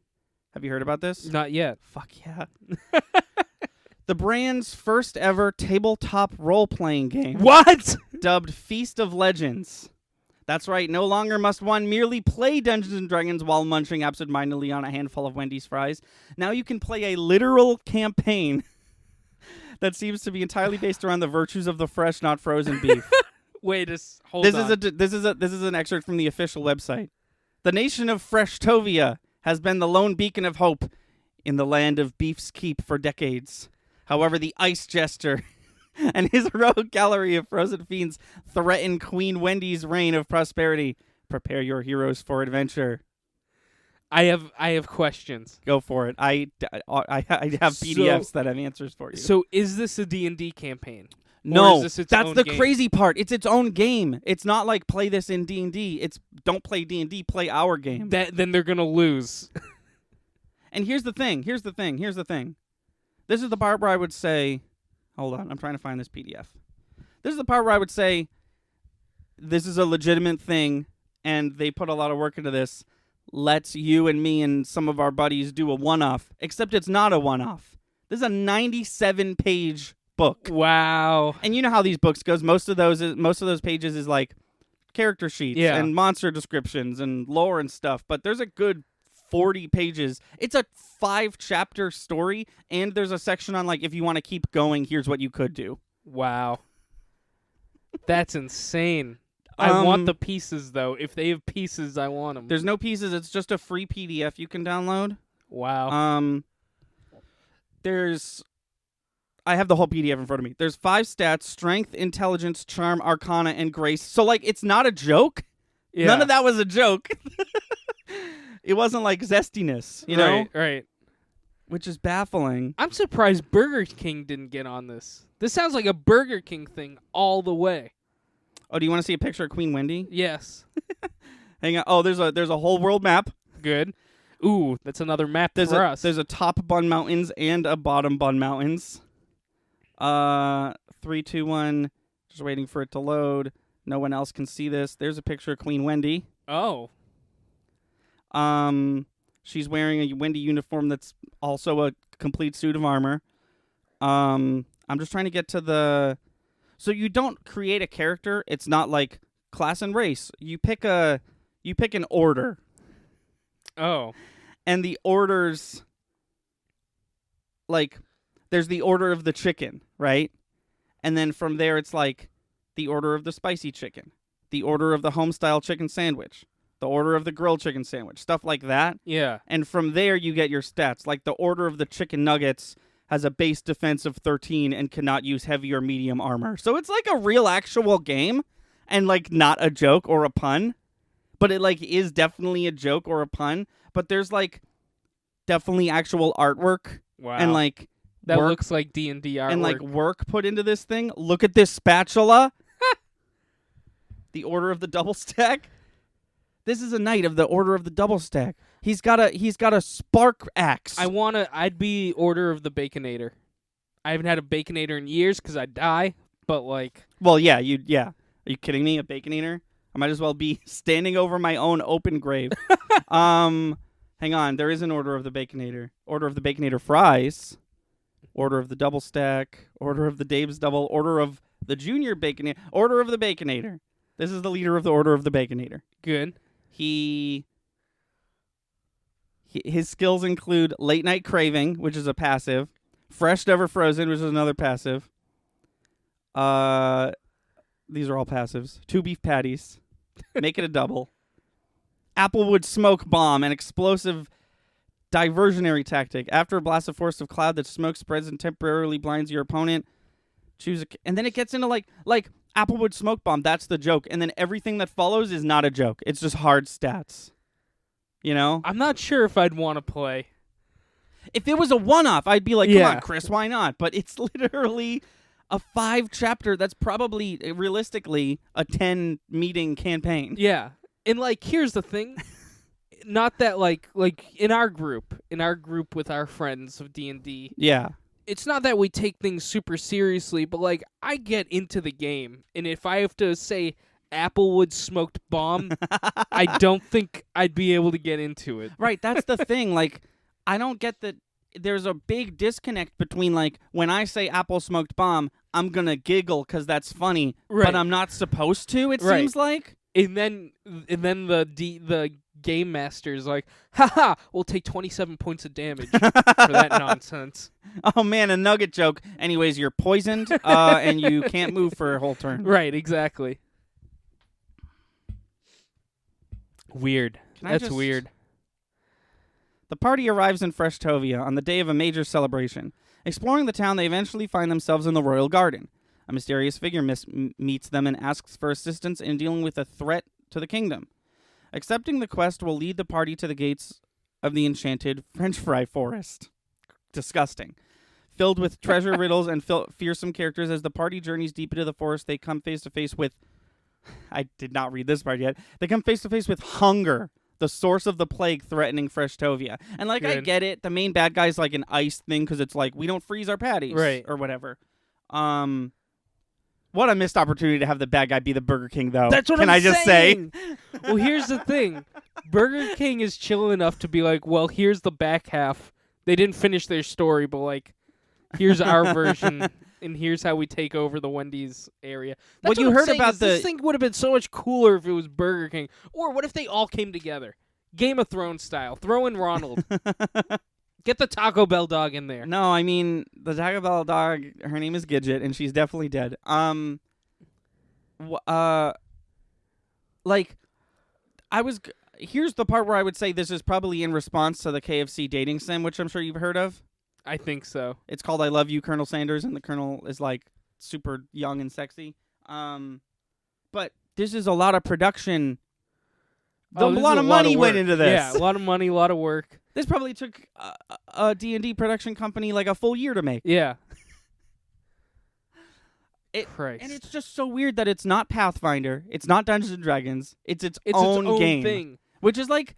B: Have you heard about this?
C: Not yet.
B: Fuck yeah. The brand's first ever tabletop role-playing game,
C: What?
B: dubbed Feast of Legends. That's right, no longer must one merely play Dungeons & Dragons while munching absentmindedly on a handful of Wendy's fries. Now you can play a literal campaign that seems to be entirely based around the virtues of the fresh, not frozen beef.
C: Wait, hold
B: This
C: on.
B: is an excerpt from the official website. The nation of Freshtovia has been the lone beacon of hope in the land of Beef's Keep for decades. However, the Ice Jester and his heroic gallery of frozen fiends threaten Queen Wendy's reign of prosperity. Prepare your heroes for adventure.
C: I have questions.
B: Go for it. I have PDFs that have answers for you.
C: So is this a D&D campaign?
B: No,
C: Or is this its
B: that's
C: own
B: the
C: game?
B: crazy part. It's its own game. It's not like play this in D&D. It's don't play D&D, play our game.
C: Then they're gonna lose.
B: And here's the thing. This is the part where I would say, hold on, I'm trying to find this PDF. This is the part where I would say this is a legitimate thing and they put a lot of work into this. Let's you and me and some of our buddies do a one-off, except it's not a one-off. This is a 97-page book.
C: Wow.
B: And you know how these books goes. Most of those pages is like character sheets
C: Yeah.
B: and monster descriptions and lore and stuff. But there's a good 40 pages. It's a 5-chapter story, and there's a section on like if you want to keep going, here's what you could do.
C: Wow. That's insane. I want
B: Um,
C: the pieces though. If they have pieces, I want them.
B: There's no pieces. It's just a free PDF you can download.
C: Wow.
B: I have the whole PDF in front of me. There's 5 stats: strength, intelligence, charm, arcana, and grace. So like it's not a joke.
C: Yeah.
B: None of that was a joke. It wasn't like zestiness, you know,
C: Right.
B: which is baffling.
C: I'm surprised Burger King didn't get on this. This sounds like a Burger King thing all the way.
B: Oh, do you want to see a picture of Queen Wendy?
C: Yes.
B: Hang on. Oh, there's a whole world map.
C: Good. Ooh, that's another map for us.
B: There's a top Bun Mountains and a bottom Bun Mountains. 3, 2, 1. Just waiting for it to load. No one else can see this. There's a picture of Queen Wendy.
C: Oh.
B: She's wearing a Wendy uniform that's also a complete suit of armor. I'm just trying to get to the. So you don't create a character. It's not like class and race. You pick an order,
C: Oh.
B: and the orders. Like, there's the order of the chicken, right? And then from there, it's like the order of the spicy chicken, the order of the home-style chicken sandwich, the order of the grilled chicken sandwich, stuff like that.
C: Yeah.
B: And from there, you get your stats. Like the order of the chicken nuggets has a base defense of 13 and cannot use heavy or medium armor. So it's like a real actual game and like not a joke or a pun. But it like is definitely a joke or a pun. But there's like definitely actual artwork
C: Wow.
B: and like
C: that
B: work
C: looks like D&D artwork.
B: and like work put into this thing. Look at this spatula. The order of the double stack. This is a knight of the order of the double stack. He's got a spark axe.
C: I'd be Order of the Baconator. I haven't had a Baconator in years because I'd die, but like.
B: Well, yeah. Are you kidding me? A Baconator? I might as well be standing over my own open grave. Hang on. There is an Order of the Baconator. Order of the Baconator fries. Order of the double stack. Order of the Dave's double. Order of the junior Baconator. Order of the Baconator. This is the leader of the Order of the Baconator.
C: Good.
B: His skills include Late Night Craving, which is a passive, Fresh Never Frozen, which is another passive. These are all passives. 2 beef patties, make it a double. Applewood Smoke Bomb, an explosive diversionary tactic. After a blast of force of cloud, that smoke spreads and temporarily blinds your opponent. Choose and then it gets into like Applewood Smoke Bomb. That's the joke, and then everything that follows is not a joke. It's just hard stats. You know?
C: I'm not sure if I'd want to play.
B: If it was a one-off, I'd be like, come
C: Yeah.
B: on, Chris, why not? But it's literally a 5-chapter that's probably, realistically, a 10-meeting campaign.
C: Yeah. And like here's the thing. Not that like in our group with our friends of D&D,
B: Yeah.
C: it's not that we take things super seriously, but like I get into the game, and if I have to say Applewood Smoked Bomb, I don't think I'd be able to get into it.
B: Right, that's the thing. Like, I don't get that there's a big disconnect between, like, when I say Apple Smoked Bomb, I'm going to giggle because that's funny,
C: Right.
B: but I'm not supposed to, it
C: Right.
B: seems like.
C: And then the game master's like, haha, we'll take 27 points of damage for that nonsense.
B: Oh, man, a nugget joke. Anyways, you're poisoned, and you can't move for a whole turn.
C: Right, exactly. Weird.
B: Can I
C: That's
B: just-
C: weird.
B: The party arrives in Freshtovia on the day of a major celebration. Exploring the town, they eventually find themselves in the royal garden. A mysterious figure meets them and asks for assistance in dealing with a threat to the kingdom. Accepting the quest will lead the party to the gates of the enchanted French fry forest. Disgusting. Filled with treasure riddles and fearsome characters, as the party journeys deep into the forest, they come face to face with... I did not read this part yet. They come face to face with hunger, the source of the plague threatening Freshtovia. And, like, I
C: Good.
B: get it. The main bad guy's, like, an ice thing because it's like, we don't freeze our patties.
C: Right.
B: Or whatever. What a missed opportunity to have the bad guy be the Burger King, though.
C: That's what
B: Can
C: I'm
B: I just
C: saying.
B: say?
C: Well, here's the thing. Burger King is chill enough to be like, well, here's the back half. They didn't finish their story, but, like, here's our version, and here's how we take over the Wendy's area. That's
B: What you
C: I'm
B: heard
C: saying
B: about
C: is this
B: the-
C: thing would have been so much cooler if it was Burger King. Or what if they all came together? Game of Thrones style. Throw in Ronald. Get the Taco Bell dog in there.
B: No, I mean, the Taco Bell dog, her name is Gidget, and she's definitely dead. Here's the part where I would say this is probably in response to the KFC dating sim, which I'm sure you've heard of.
C: I think so.
B: It's called I Love You, Colonel Sanders, and the Colonel is, like, super young and sexy. But this is a lot of production. A
C: This is
B: lot of money went
C: work.
B: into this.
C: Yeah, a lot of money, a lot of work.
B: This probably took a D&D production company like a full year to make.
C: Yeah.
B: And it's just so weird that it's not Pathfinder, it's not Dungeons and Dragons, it's its
C: It's
B: own
C: its own
B: game,
C: thing.
B: which is like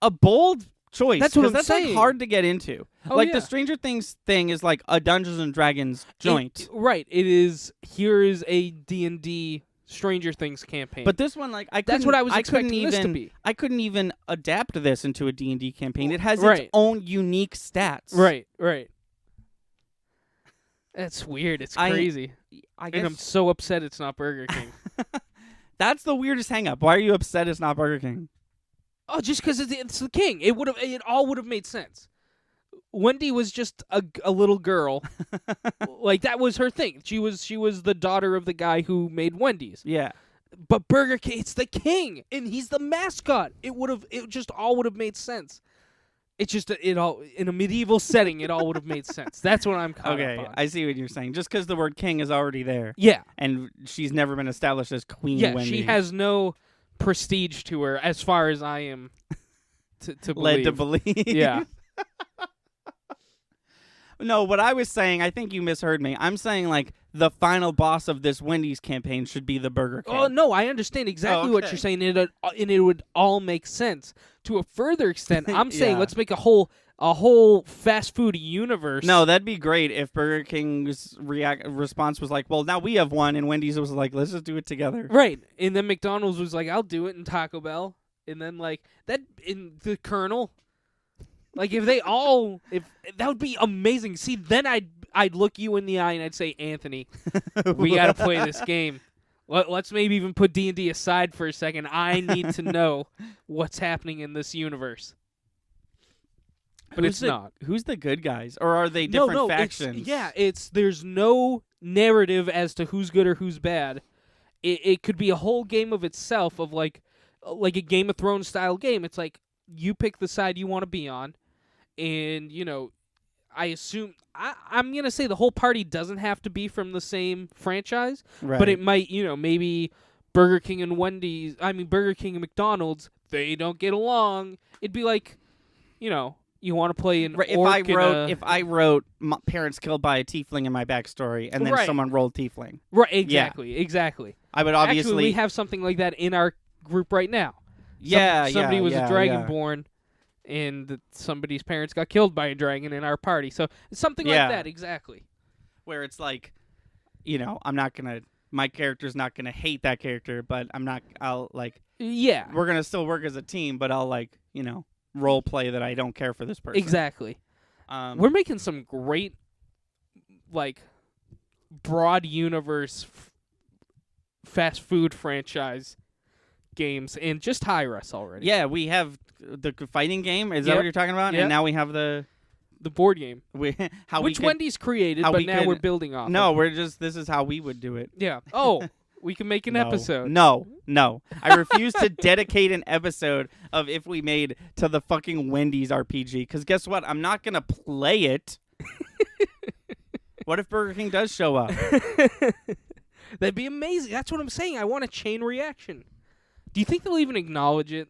B: a bold choice.
C: That's what
B: 'cause
C: I'm
B: that's like
C: saying.
B: hard to get into.
C: Oh,
B: like
C: yeah.
B: the Stranger Things thing is like a Dungeons and Dragons joint.
C: Right. It is. Here is a D&D Stranger Things campaign.
B: But this one, like,
C: that's what I was
B: couldn't
C: expecting this to
B: even,
C: be.
B: I couldn't even adapt this into a D&D campaign. It has
C: Right.
B: its own unique stats.
C: Right. That's weird. It's crazy.
B: I
C: And I'm
B: guess
C: so upset it's not Burger King.
B: that's the weirdest hang-up. Why are you upset it's not Burger King?
C: Oh, just because it's the king. It all would have made sense. Wendy was just a little girl. Like, that was her thing. She was the daughter of the guy who made Wendy's.
B: Yeah.
C: But Burger King, it's the king, and he's the mascot. It just all would have made sense. It's just it all in a medieval setting. It all would have made sense. That's what I'm caught
B: Okay,
C: up on.
B: I see what you're saying. Just because the word king is already there,
C: Yeah,
B: and she's never been established as Queen
C: yeah.
B: Wendy.
C: She has no prestige to her, as far as I am to believe.
B: led to believe.
C: Yeah.
B: No, what I was saying, I think you misheard me. I'm saying, like, the final boss of this Wendy's campaign should be the Burger King.
C: Oh no, I understand exactly what
B: okay.
C: you're saying, and it would all make sense. To a further extent, I'm saying
B: Yeah.
C: let's make a whole fast food universe.
B: No, that'd be great if Burger King's response was like, well, now we have one, and Wendy's was like, let's just do it together.
C: Right, and then McDonald's was like, I'll do it, and Taco Bell, and then like that in the Colonel. Like if that would be amazing. See, then I'd look you in the eye and I'd say, Anthony, we got to play this game. Let's maybe even put D&D aside for a second. I need to know what's happening in this universe. But it's not.
B: Who's the good guys? Or are they different
C: no,
B: factions?
C: there's no narrative as to who's good or who's bad. It could be a whole game of itself of like a Game of Thrones style game. It's like you pick the side you want to be on, and I assume I'm gonna say the whole party doesn't have to be from the same franchise,
B: Right.
C: but it might maybe Burger King and Burger King and McDonald's, they don't get along. It'd be like you want to play an
B: Right,
C: orc
B: if I wrote parents killed by a tiefling in my backstory, and then
C: Right.
B: someone rolled tiefling,
C: right, exactly.
B: I would
C: Actually,
B: obviously
C: we have something like that in our group right now. Somebody was a dragonborn, and somebody's parents got killed by a dragon in our party. So it's something
B: Yeah.
C: like that, exactly.
B: where it's like, my character's not gonna hate that character, but
C: Yeah,
B: we're gonna still work as a team, but I'll role play that I don't care for this person.
C: exactly.
B: Um,
C: We're making some great, broad universe fast food franchise games, and just hire us already.
B: yeah, we have the fighting game. Is that
C: Yep.
B: what you're talking about?
C: Yep.
B: And now we have the
C: board game,
B: how
C: which
B: we could,
C: Wendy's created,
B: how
C: but
B: we
C: now
B: could-
C: we're building off.
B: No,
C: of.
B: this is how we would do it.
C: Yeah. Oh, We can make an
B: No.
C: episode.
B: No. I refuse to dedicate an episode of If We Made to the fucking Wendy's RPG. Because guess what? I'm not going to play it. What if Burger King does show up?
C: That'd be amazing. That's what I'm saying. I want a chain reaction. Do you think they'll even acknowledge it?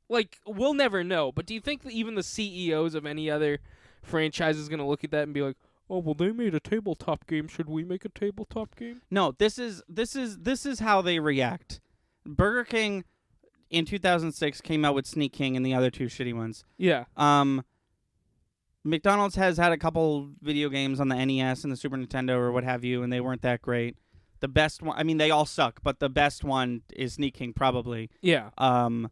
C: Like, we'll never know. But do you think that even the CEOs of any other franchise is going to look at that and be like, oh, well, they made a tabletop game. Should we make a tabletop game?
B: No, this is how they react. Burger King in 2006 came out with Sneak King and the other two shitty ones.
C: Yeah.
B: McDonald's has had a couple video games on the NES and the Super Nintendo or what have you, and they weren't that great. The best one, I mean, they all suck, but the best one is Sneak King probably.
C: Yeah.
B: And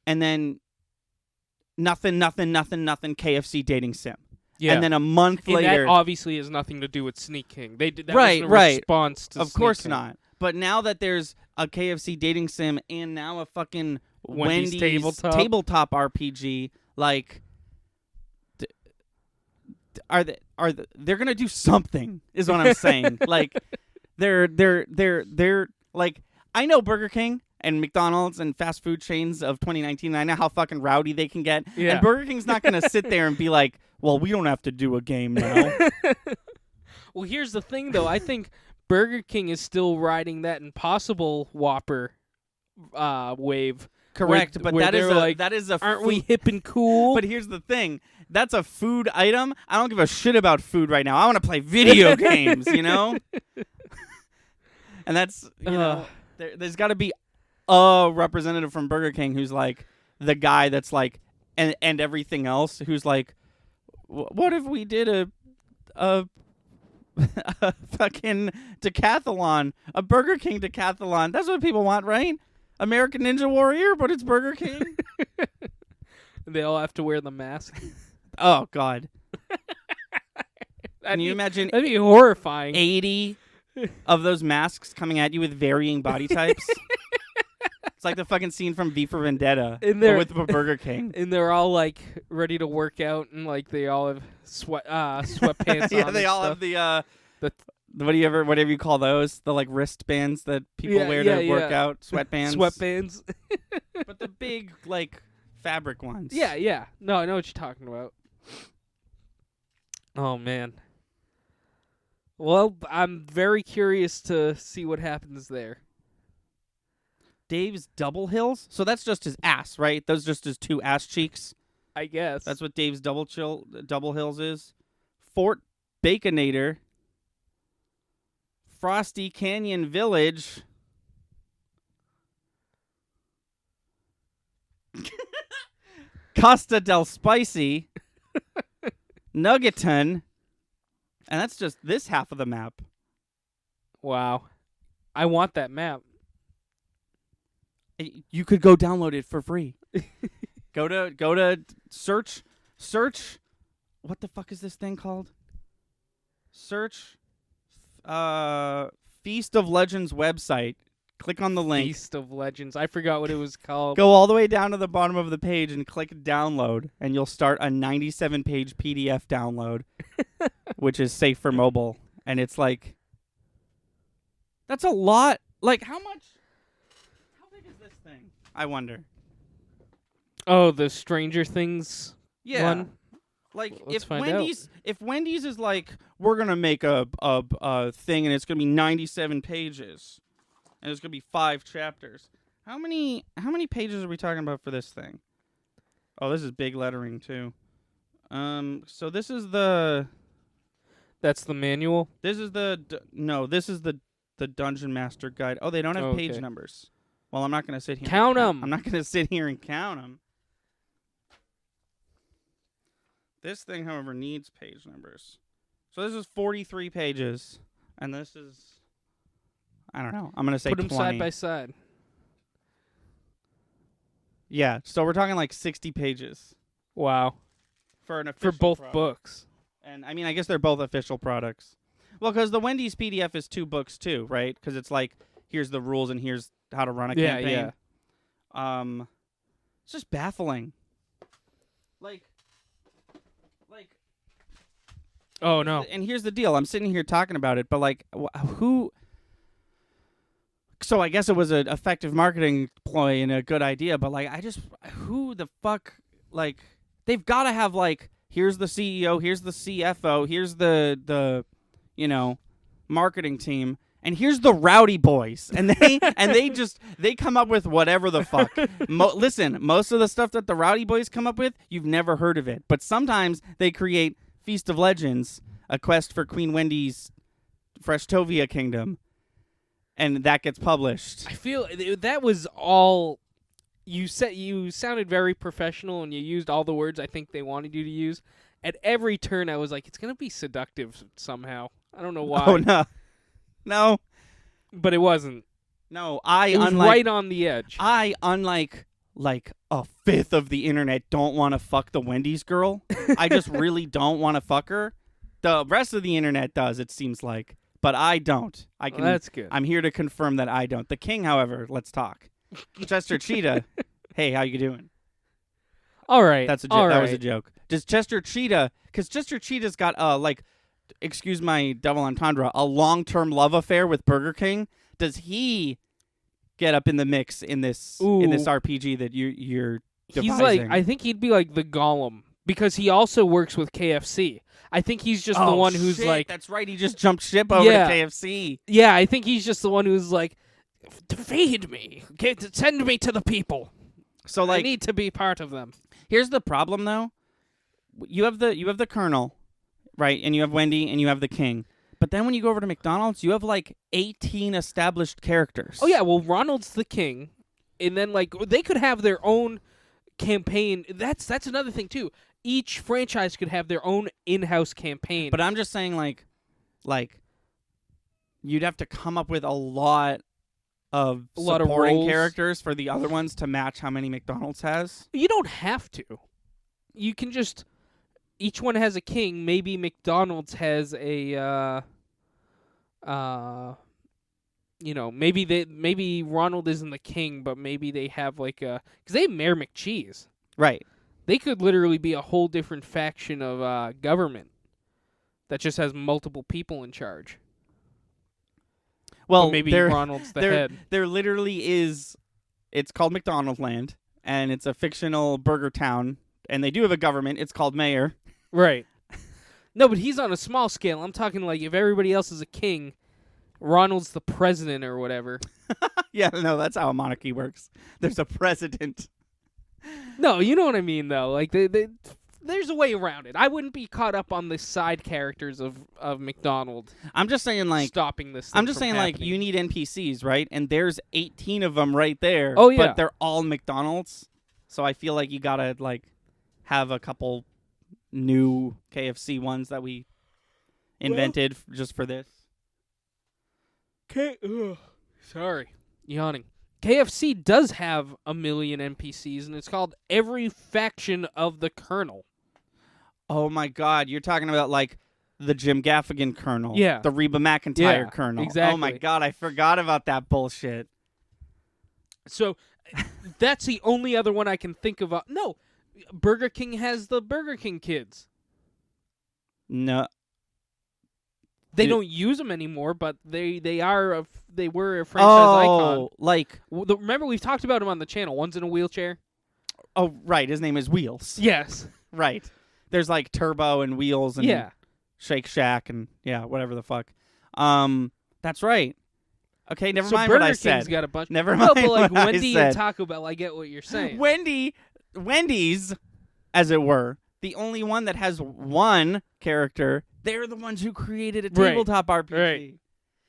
B: then nothing, KFC dating sim.
C: Yeah.
B: And then a month
C: and
B: later,
C: that obviously has nothing to do with Sneak King. They did that
B: Right,
C: was in
B: right.
C: response to
B: of
C: Sneak
B: course
C: King.
B: not. But now that there's a KFC dating sim and now a fucking
C: Wendy's
B: tabletop RPG, like, they're gonna do something? Is what I'm saying. Like, they're like, I know Burger King and McDonald's and fast food chains of 2019. I know how fucking rowdy they can get.
C: Yeah.
B: And Burger King's not gonna sit there and be like, well, we don't have to do a game now.
C: Well, here's the thing, though. I think Burger King is still riding that Impossible Whopper wave.
B: Correct, but
C: where
B: that is
C: they're
B: a
C: like,
B: that is a
C: Aren't
B: food,
C: we hip and cool?
B: But here's the thing. That's a food item. I don't give a shit about food right now. I want to play video games, you know? And that's, you know, there's got to be a representative from Burger King who's like the guy that's like, and everything else, who's like, what if we did a fucking decathlon, a Burger King decathlon? That's what people want, right? American Ninja Warrior, but it's Burger King.
C: They all have to wear the mask.
B: Oh, God. Can you imagine
C: That'd be horrifying.
B: 80 of those masks coming at you with varying body types? It's like the fucking scene from V for Vendetta
C: And
B: but
C: they're-
B: with Burger King.
C: And they're all like ready to work out, and like they all have sweatpants
B: Yeah,
C: on.
B: they
C: and
B: all
C: stuff.
B: have the
C: The-
B: whatever you call those, the like wristbands that people
C: Yeah,
B: wear
C: yeah,
B: to work
C: yeah.
B: out, sweatbands.
C: sweatbands.
B: But the big like fabric ones.
C: Yeah. No, I know what you're talking about. Oh man. Well, I'm very curious to see what happens there.
B: Dave's Double Hills. So that's just his ass, right? Those just his two ass cheeks.
C: I guess.
B: That's what Dave's Double Hills is. Fort Baconator. Frosty Canyon Village. Costa del Spicy. Nuggeton. And that's just this half of the map.
C: Wow. I want that map.
B: You could go download it for free. Go to search. What the fuck is this thing called? Search Feast of Legends website. Click on the link.
C: Feast of Legends. I forgot what it was called.
B: Go all the way down to the bottom of the page and click download, and you'll start a 97-page PDF download, which is safe for mobile. And it's like, that's a lot. Like, how big is this thing? I wonder.
C: Oh, the Stranger Things one.
B: Like,
C: Let's
B: if
C: find
B: Wendy's is like, we're gonna make a thing and it's gonna be 97 pages, and it's gonna be 5 chapters. How many pages are we talking about for this thing? Oh, this is big lettering too. So this is the
C: manual.
B: this is the Dungeon Master Guide. Oh, they don't have page
C: Okay.
B: numbers. Well, I'm not gonna sit here.
C: Count 'em.
B: I'm not gonna sit here and count them. This thing, however, needs page numbers. So this is 43 pages, and this is, I don't know. I'm gonna say
C: Put them
B: 20.
C: side by side.
B: Yeah, so we're talking like 60 pages
C: Wow.
B: for an
C: For
B: official
C: both
B: product.
C: books.
B: And I mean, I guess they're both official products. Well, because the Wendy's PDF is 2 books too, right? Because it's like, here's the rules and here's how to run a campaign.
C: Yeah.
B: It's just baffling. Like.
C: Oh no.
B: And here's the deal. I'm sitting here talking about it, but like, who? So I guess it was an effective marketing ploy and a good idea, but like who the fuck, like, they've got to have like, here's the CEO, here's the CFO, here's the marketing team, and here's the Rowdy Boys, and they come up with whatever the fuck. Listen, most of the stuff that the Rowdy Boys come up with, you've never heard of it, but sometimes they create Feast of Legends, a quest for Queen Wendy's Freshtovia Kingdom, and that gets published.
C: I feel that was all you said. You sounded very professional, and you used all the words I think they wanted you to use. At every turn, I was like, it's going to be seductive somehow. I don't know why.
B: Oh, no.
C: But it wasn't.
B: No,
C: It was right on the edge.
B: I, unlike like a fifth of the internet, don't want to fuck the Wendy's girl. I just really don't want to fuck her. The rest of the internet does, it seems like. But I don't.
C: Well, that's good.
B: I'm here to confirm that I don't. The king, however, let's talk. Chester Cheetah, hey, how you doing?
C: All right.
B: That was a joke. Does Chester Cheetah, because Chester Cheetah's got, excuse my double entendre, a long-term love affair with Burger King. Does he get up in the mix in this RPG that you're devising?
C: He's like, I think he'd be like the Gollum, because he also works with KFC. I think he's just the one who's like...
B: That's right, he just jumped ship over to KFC.
C: Yeah, I think he's just the one who's like, to feed me, send me to the people.
B: So like,
C: I need to be part of them.
B: Here's the problem, though. You have the Colonel, right, and you have Wendy, and you have the King. But then when you go over to McDonald's, you have like 18 established characters.
C: Oh yeah, well Ronald's the king, and then like they could have their own campaign. That's another thing too. Each franchise could have their own in-house campaign.
B: But I'm just saying, like you'd have to come up with a lot of supporting characters for the other ones to match how many McDonald's has.
C: You don't have to. You can just... Each one has a king. Maybe McDonald's has a... maybe Ronald isn't the king, but maybe they have like a... Because they have Mayor McCheese.
B: Right.
C: They could literally be a whole different faction of government that just has multiple people in charge.
B: Well,
C: but maybe Ronald's the head.
B: There literally is. It's called McDonald's Land, and it's a fictional burger town, and they do have a government. It's called Mayor.
C: Right. No, but he's on a small scale. I'm talking like if everybody else is a king, Ronald's the president or whatever.
B: Yeah, no, that's how a monarchy works. There's a president.
C: No, you know what I mean, though. Like, there's a way around it. I wouldn't be caught up on the side characters of McDonald.
B: I'm just saying, like,
C: stopping this.
B: I'm just saying, like, you need NPCs, right? And there's 18 of them right there.
C: Oh yeah,
B: but they're all McDonald's. So I feel like you gotta like have a couple new KFC ones that we invented just for this.
C: Sorry, yawning. KFC does have 1 million NPCs, and it's called Every Faction of the Colonel.
B: Oh my God, you're talking about like the Jim Gaffigan Colonel,
C: yeah,
B: the Reba McEntire Colonel.
C: Exactly.
B: Oh my God, I forgot about that bullshit.
C: So that's the only other one I can think of. No, Burger King has the Burger King kids.
B: No.
C: They don't use them anymore, but they were a franchise icon.
B: Like
C: remember we've talked about him on the channel. One's in a wheelchair.
B: Oh, right. His name is Wheels.
C: Yes.
B: Right. There's like Turbo and Wheels and
C: yeah.
B: Shake Shack and whatever the fuck. That's right. Okay, never mind
C: Burger
B: what I
C: King's
B: said.
C: got a bunch.
B: Never
C: no,
B: mind
C: but like
B: what
C: Wendy
B: I said.
C: and Taco Bell, I get what you're saying.
B: Wendy's, as it were, the only one that has one character. They're the ones who created a tabletop RPG.
C: Right.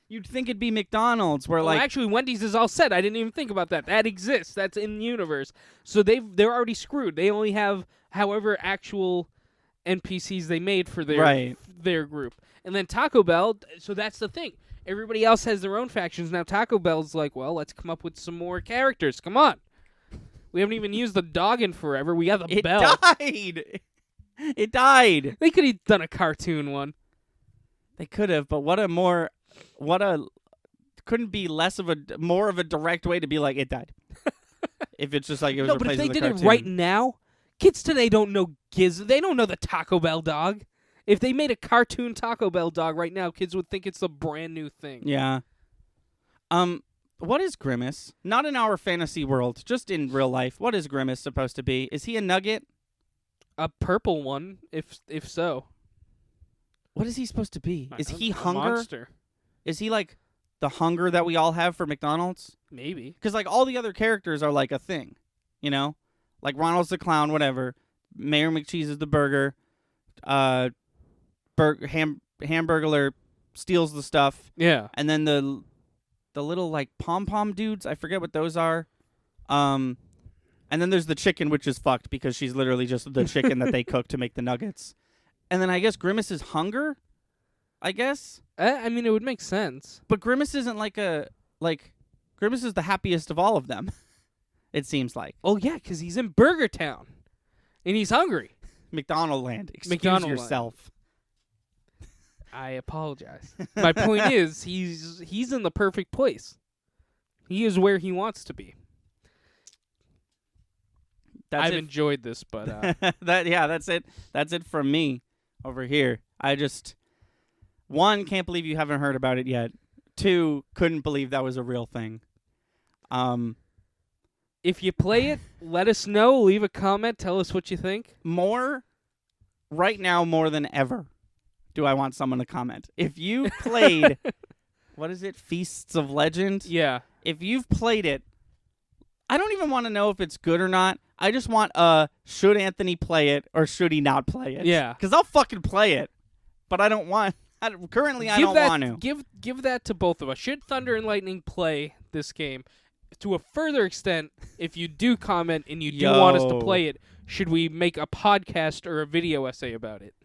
B: You'd think it'd be McDonald's, where
C: actually Wendy's is all set. I didn't even think about that. That exists. That's in the universe. So they're already screwed. They only have however actual NPCs they made for their group. And then Taco Bell. So that's the thing. Everybody else has their own factions. Now Taco Bell's like, well, let's come up with some more characters. Come on. We haven't even used the dog in forever. We got the bell.
B: It died.
C: They could have done a cartoon one.
B: They could have, but couldn't be more of a direct way to be like, it died. If it's just like it was
C: but if they
B: the
C: did
B: cartoon.
C: it right now, kids today don't know They don't know the Taco Bell dog. If they made a cartoon Taco Bell dog right now, kids would think it's a brand new thing.
B: Yeah. What is Grimace? Not in our fantasy world, just in real life. What is Grimace supposed to be? Is he a nugget?
C: A purple one, if so.
B: What is he supposed to be?
C: I
B: Is
C: don't
B: he
C: know, a
B: hunger?
C: monster.
B: Is he like the hunger that we all have for McDonald's?
C: Maybe.
B: Because like all the other characters are like a thing, you know? Like Ronald's the clown, whatever. Mayor McCheese is the burger. Hamburglar steals the stuff.
C: Yeah.
B: And then the little like pom-pom dudes, I forget what those are. And then there's the chicken, which is fucked because she's literally just the chicken that they cook to make the nuggets. And then I guess Grimace is hunger, I guess.
C: I mean, it would make sense.
B: But Grimace isn't Grimace is the happiest of all of them. It seems like.
C: Oh, yeah, because he's in Burger Town. And he's hungry.
B: McDonald Land. Excuse
C: McDonald Land.
B: yourself.
C: I apologize. My point is, he's in the perfect place. He is where he wants to be. I've enjoyed this, but
B: that's it. That's it from me over here. I just, one, can't believe you haven't heard about it yet. Two, couldn't believe that was a real thing.
C: If you play it, let us know. Leave a comment. Tell us what you think.
B: Right now more than ever, do I want someone to comment. If you played, what is it, Feasts of Legend?
C: Yeah.
B: If you've played it, I don't even want to know if it's good or not. I just want should Anthony play it or should he not play it?
C: Yeah.
B: Because I'll fucking play it, but I don't want. Currently, I don't want to.
C: Give that to both of us. Should Thunder and Lightning play this game? To a further extent, if you do comment and you do want us to play it, should we make a podcast or a video essay about it?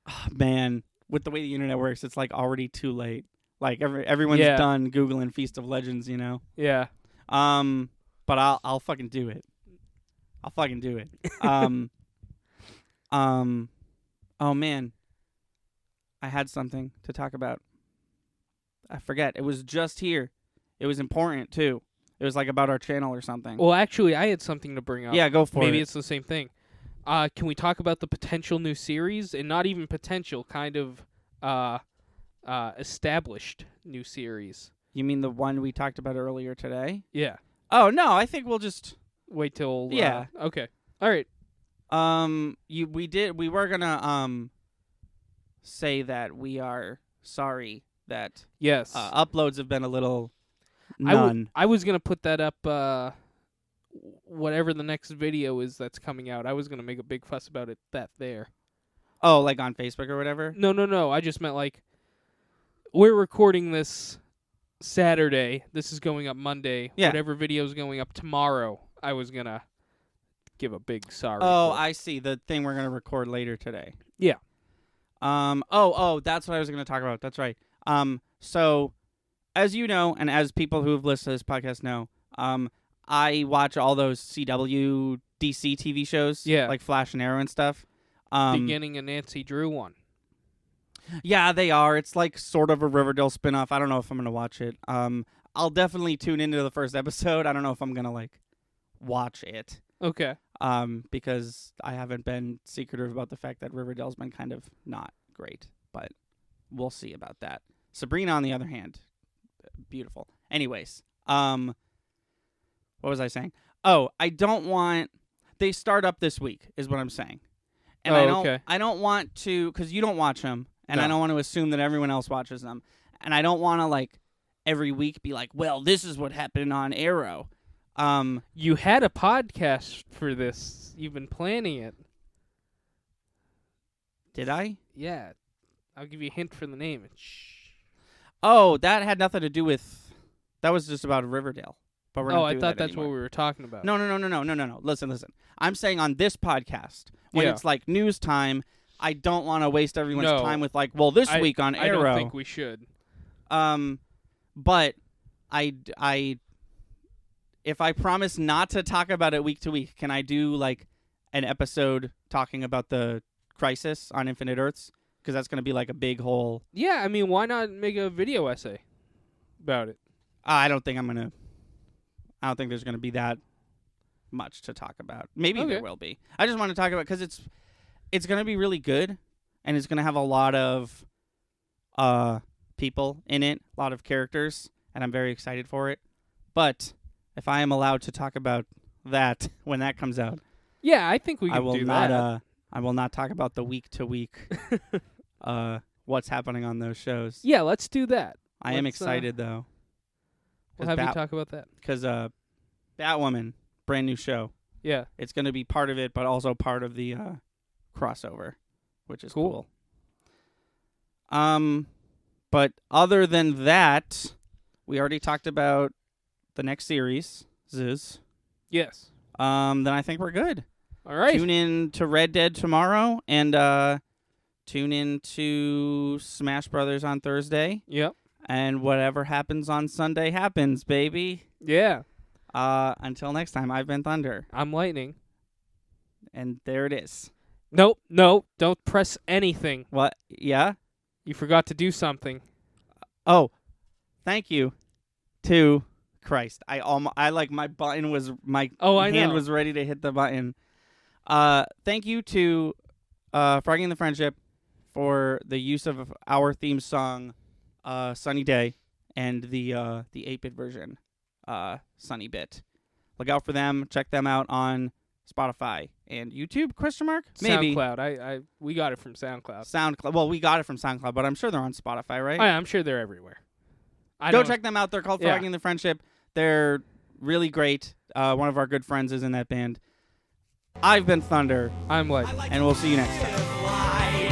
B: Oh, man, with the way the internet works, it's like already too late. Like everyone's
C: Yeah.
B: done Googling Feast of Legends, you know.
C: Yeah.
B: But I'll fucking do it. I'll fucking do it. Oh man, I had something to talk about. I forget. It was just here. It was important too. It was like about our channel or something.
C: Well, actually, I had something to bring up.
B: Yeah, go for it.
C: Maybe it's the same thing. Can we talk about the potential new series? And not even potential, kind of established new series.
B: You mean the one we talked about earlier today?
C: Yeah.
B: Oh no, I think we'll just
C: Wait till...
B: Yeah.
C: Okay. All right.
B: we were gonna say that we are sorry that
C: Yes.
B: uploads have been a little none.
C: I was going to put that up, whatever the next video is that's coming out. I was going to make a big fuss about it there.
B: Oh, like on Facebook or whatever?
C: No. I just meant, like, we're recording this Saturday. This is going up Monday.
B: Yeah.
C: Whatever video is going up tomorrow, I was going to give a big sorry.
B: Oh,
C: for.
B: I see. The thing we're going to record later today.
C: Yeah.
B: Oh, that's what I was going to talk about. That's right. So, as you know, and as people who have listened to this podcast know, I watch all those CW DC TV shows.
C: Yeah.
B: Like Flash and Arrow and stuff.
C: Beginning a Nancy Drew one.
B: Yeah, they are. It's like sort of a Riverdale spinoff. I don't know if I'm going to watch it. I'll definitely tune into the first episode. I don't know if I'm going to, like, watch it.
C: Okay.
B: Because I haven't been secretive about the fact that Riverdale's been kind of not great, but we'll see about that. Sabrina, on the other hand, beautiful. Anyways, what was I saying? Oh, I don't want. They start up this week, is what I'm saying, and
C: okay.
B: I don't want to, because you don't watch them, and I
C: No.
B: don't want to assume that everyone else watches them, and I don't want to like every week be like, well, this is what happened on Arrow.
C: You had a podcast for this. You've been planning it.
B: Did I?
C: Yeah. I'll give you a hint for the name.
B: Oh, that had nothing to do with. That was just about Riverdale. But we're not
C: I
B: doing
C: thought
B: that
C: that's what we
B: anymore.
C: were talking about.
B: No. Listen. I'm saying on this podcast, when
C: Yeah.
B: it's like news time, I don't want to waste everyone's
C: No.
B: time with like, well, this week on
C: I
B: Arrow.
C: don't think we should.
B: But I if I promise not to talk about it week to week, can I do like an episode talking about the Crisis on Infinite Earths? Because that's going to be like a big whole.
C: Yeah, I mean, why not make a video essay about it?
B: I don't think there's going to be that much to talk about. Maybe
C: Okay.
B: there will be. I just want to talk about because it's going to be really good, and it's going to have a lot of people in it, a lot of characters, and I'm very excited for it. But if I am allowed to talk about that when that comes out,
C: Yeah, I think we can
B: I will
C: do
B: not.
C: that.
B: I will not talk about the week to week. What's happening on those shows?
C: Yeah, let's do that.
B: I am
C: let's,
B: excited though.
C: We'll have you talk about that.
B: Because Batwoman, brand new show.
C: Yeah.
B: It's going to be part of it, but also part of the crossover, which is cool. But other than that, we already talked about the next series, Ziz.
C: Yes.
B: Then I think we're good.
C: All right.
B: Tune in to Red Dead tomorrow, and tune in to Smash Brothers on Thursday.
C: Yep.
B: And whatever happens on Sunday happens, baby.
C: Yeah.
B: Until next time, I've been Thunder.
C: I'm Lightning.
B: And there it is.
C: Nope. No. Don't press anything.
B: What? Yeah?
C: You forgot to do something.
B: Oh, thank you to Christ. I like my button was my
C: I
B: hand
C: know.
B: was ready to hit the button. Thank you to Frogging the Friendship for the use of our theme song, Sunny Day, and the 8-bit version, Sunny Bit. Look out for them. Check them out on Spotify and YouTube? ? Maybe
C: SoundCloud. We got it from SoundCloud.
B: SoundCloud. Well, we got it from SoundCloud, but I'm sure they're on Spotify, right?
C: Oh, yeah, I'm sure they're everywhere.
B: Go check them out. They're called
C: Yeah.
B: Frogging the Friendship. They're really great. One of our good friends is in that band. I've been Thunder,
C: I'm like.
B: and we'll see you next time.
A: Fly